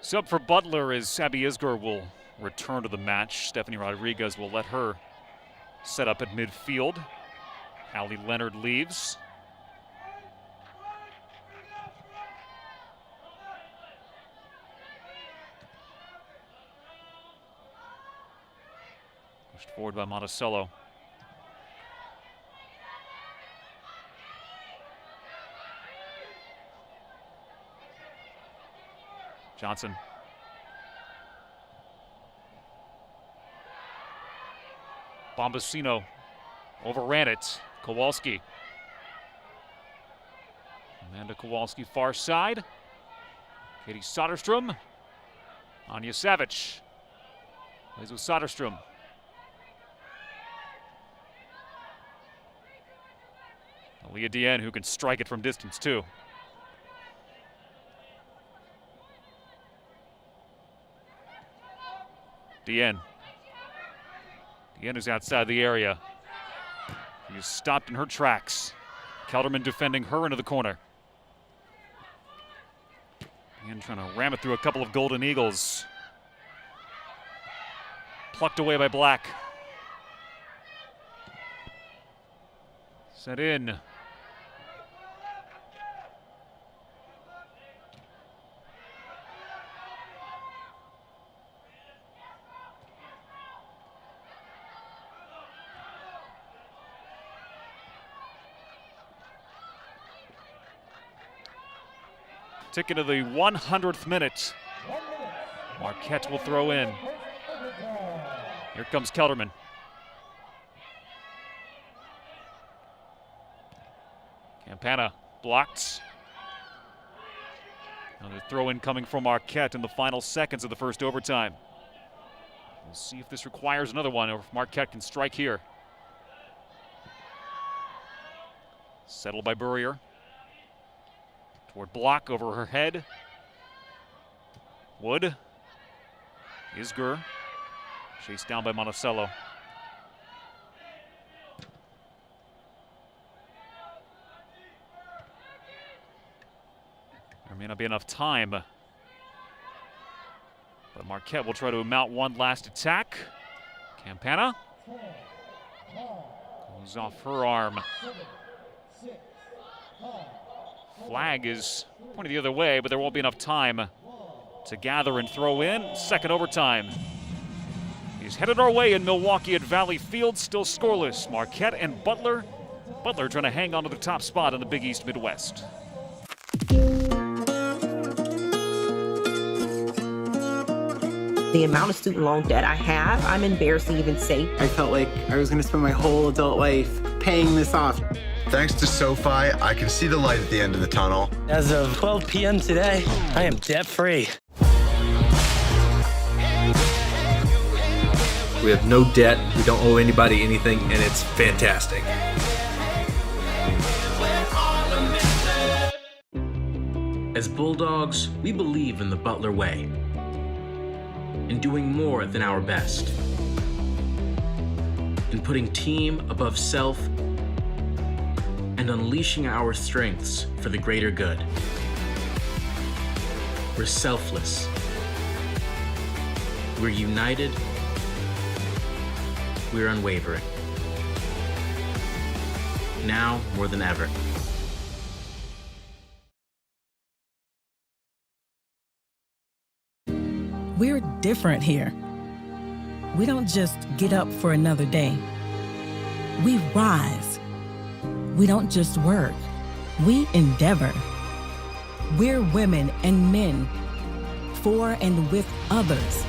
Sub for Butler is Abby Isger will return to the match. Stephanie Rodriguez will let her set up at midfield. Allie Leonard leaves. Pushed forward by Monticello. Johnson. Bombasino overran it. Kowalski. Amanda Kowalski far side. Katie Soderstrom. Anya Savage. Plays with Soderstrom. BEDN who can strike it from distance too. BEDN is outside the area. She is stopped in her tracks. Kelderman defending her into the corner. BEDN trying to ram it through a couple of Golden Eagles. Plucked away by Black. Set in. Ticket of the 100th minute. Marquette will throw in. Here comes Kelderman. Campana blocked. Another throw in coming from Marquette in the final seconds of the first overtime. We'll see if this requires another one or if Marquette can strike here. Settled by Burrier. Toward block over her head. Wood. Isger. Chased down by Monticello. There may not be enough time. But Marquette will try to mount one last attack. Campana. Goes off her arm. Flag is pointing the other way, but there won't be enough time to gather and throw in. Second overtime. He's headed our way in Milwaukee at Valley Field, still scoreless. Marquette and Butler. Butler trying to hang on to the top spot in the Big East Midwest. The amount of student loan debt I have, I'm embarrassed to even say. I felt like I was going to spend my whole adult life paying this off. Thanks to Sofi, I can see the light at the end of the tunnel. As of 12 p.m. today, I am debt-free. We have no debt, we don't owe anybody anything, and it's fantastic. As Bulldogs, we believe in the Butler way, in doing more than our best, in putting team above self, and unleashing our strengths for the greater good. We're selfless. We're united. We're unwavering. Now more than ever. We're different here. We don't just get up for another day. We rise. We don't just work. We endeavor. We're women and men for and with others.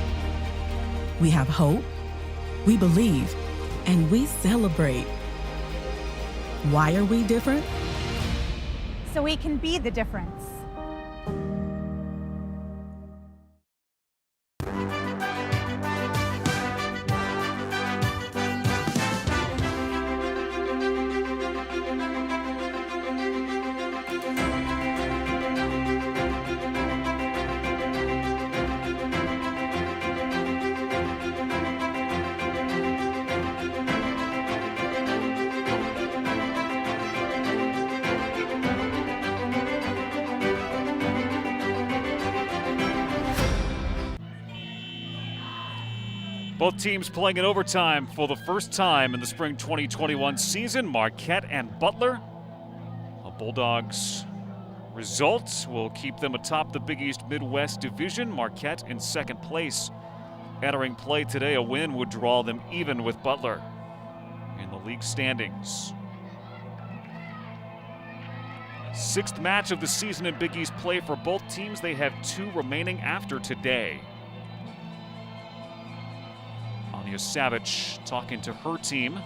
We have hope, we believe, and we celebrate. Why are we different? So we can be the difference. Both teams playing in overtime for the first time in the spring 2021 season. Marquette and Butler. The Bulldogs' results will keep them atop the Big East Midwest Division. Marquette in second place. Entering play today, a win would draw them even with Butler in the league standings. Sixth match of the season in Big East play for both teams. They have 2 remaining after today. Savage talking to her team.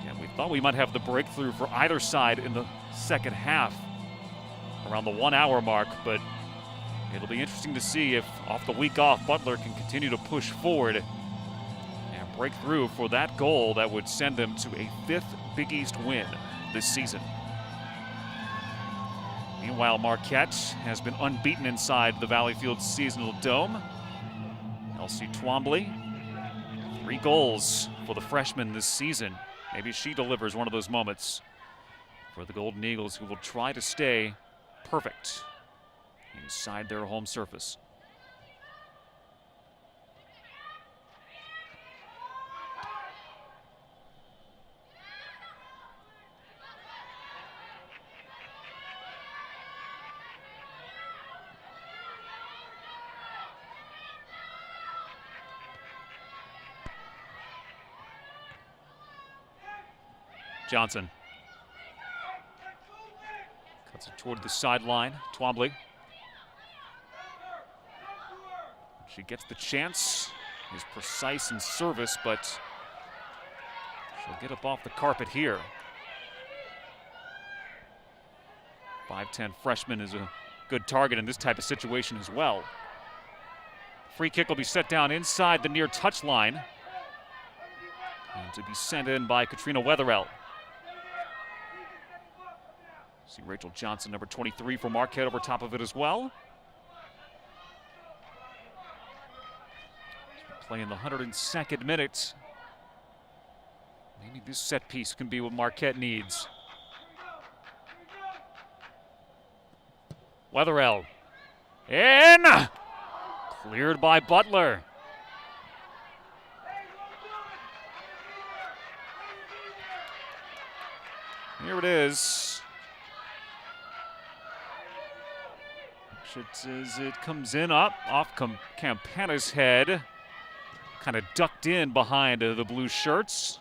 And we thought we might have the breakthrough for either side in the second half around the 1 hour mark, but it'll be interesting to see if off the week off Butler can continue to push forward and break through for that goal that would send them to a 5th Big East win this season. Meanwhile, Marquette has been unbeaten inside the Valley Field Seasonal Dome. Elsie Twombly, 3 goals for the freshman this season. Maybe she delivers one of those moments for the Golden Eagles, who will try to stay perfect inside their home surface. Johnson cuts it toward the sideline. Twombly. She gets the chance. Is precise in service, but she'll get up off the carpet here. 5'10" freshman is a good target in this type of situation as well. Free kick will be set down inside the near touchline, and to be sent in by Katrina Wetherell. See Rachel Johnson, number 23 for Marquette, over top of it as well. Playing the 102nd minute. Maybe this set piece can be what Marquette needs. Wetherell in! Cleared by Butler. Here it is. It comes in up off Campana's head. Kind of ducked in behind the blue shirts.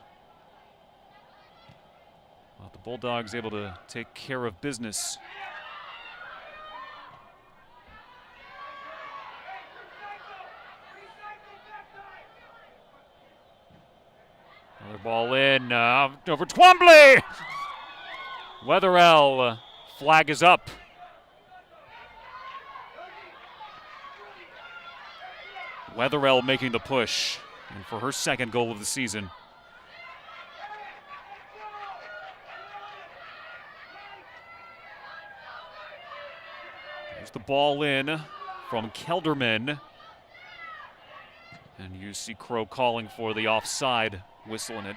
Well, the Bulldogs able to take care of business. Another ball in, over Twombly! Wetherell, flag is up. Wetherell making the push, and for her second goal of the season. There's the ball in from Kelderman. And you see Crow calling for the offside whistle, and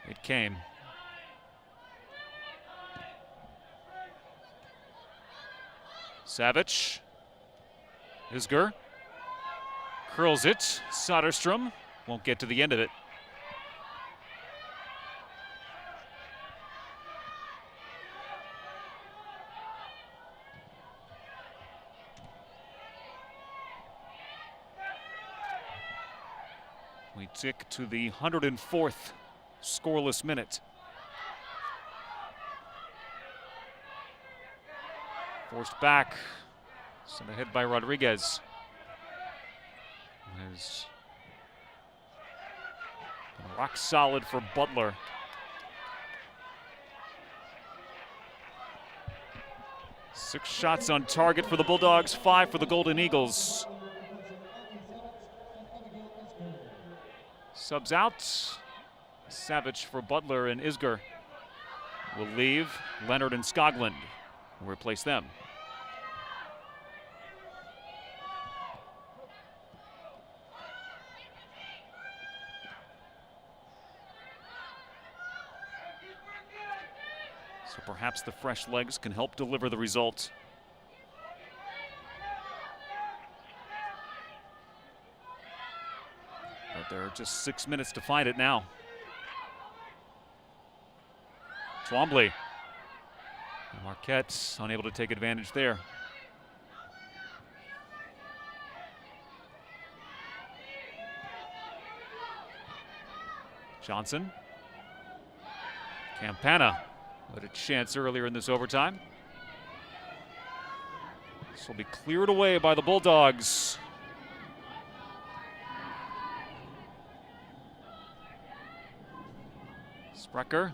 it came. Savage. Isger. Curls it. Soderstrom won't get to the end of it. tick to the 104th scoreless minute. Forced back, sent ahead by Rodriguez. Has been rock solid for Butler. Six shots on target for the Bulldogs, 5 for the Golden Eagles. Subs out. Savage for Butler, and Isger will leave. Leonard and Skoglund will replace them. So perhaps the fresh legs can help deliver the result. But there are just 6 minutes to find it now. Twombly. Marquette unable to take advantage there. Johnson. Campana with a chance earlier in this overtime. This will be cleared away by the Bulldogs. Sprecher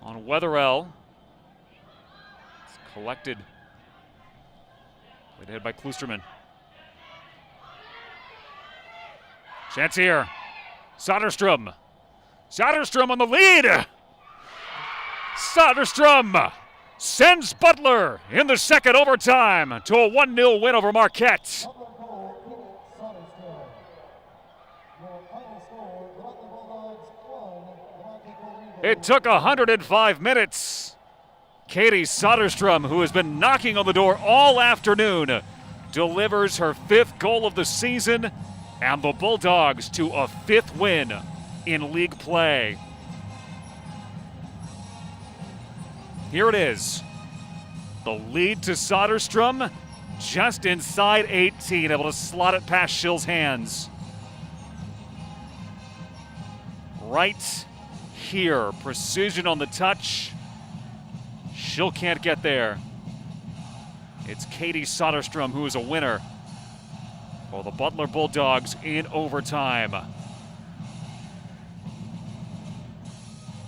on Weatherell. It's collected. Played ahead by Kloosterman. Chance here. Soderstrom. Soderstrom on the lead. Soderstrom sends Butler in the second overtime to a 1-0 win over Marquette. It took 105 minutes. Katie Soderstrom, who has been knocking on the door all afternoon, delivers her 5th goal of the season and the Bulldogs to a 5th win in league play. Here it is. The lead to Soderstrom, just inside 18, able to slot it past Schill's hands. Right here, precision on the touch. Schill can't get there. It's Katie Soderstrom who is a winner for the Butler Bulldogs in overtime.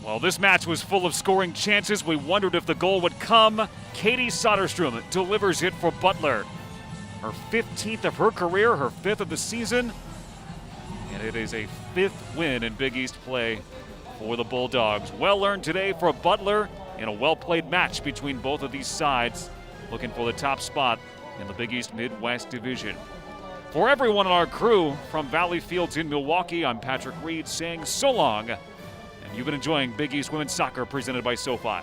Well, this match was full of scoring chances. We wondered if the goal would come. Katie Soderstrom delivers it for Butler. Her 15th of her career, her 5th of the season. And it is a 5th win in Big East play for the Bulldogs. Well earned today for Butler in a well-played match between both of these sides, looking for the top spot in the Big East Midwest Division. For everyone on our crew from Valley Fields in Milwaukee, I'm Patrick Reed saying so long. And you've been enjoying Big East Women's Soccer presented by Sofi.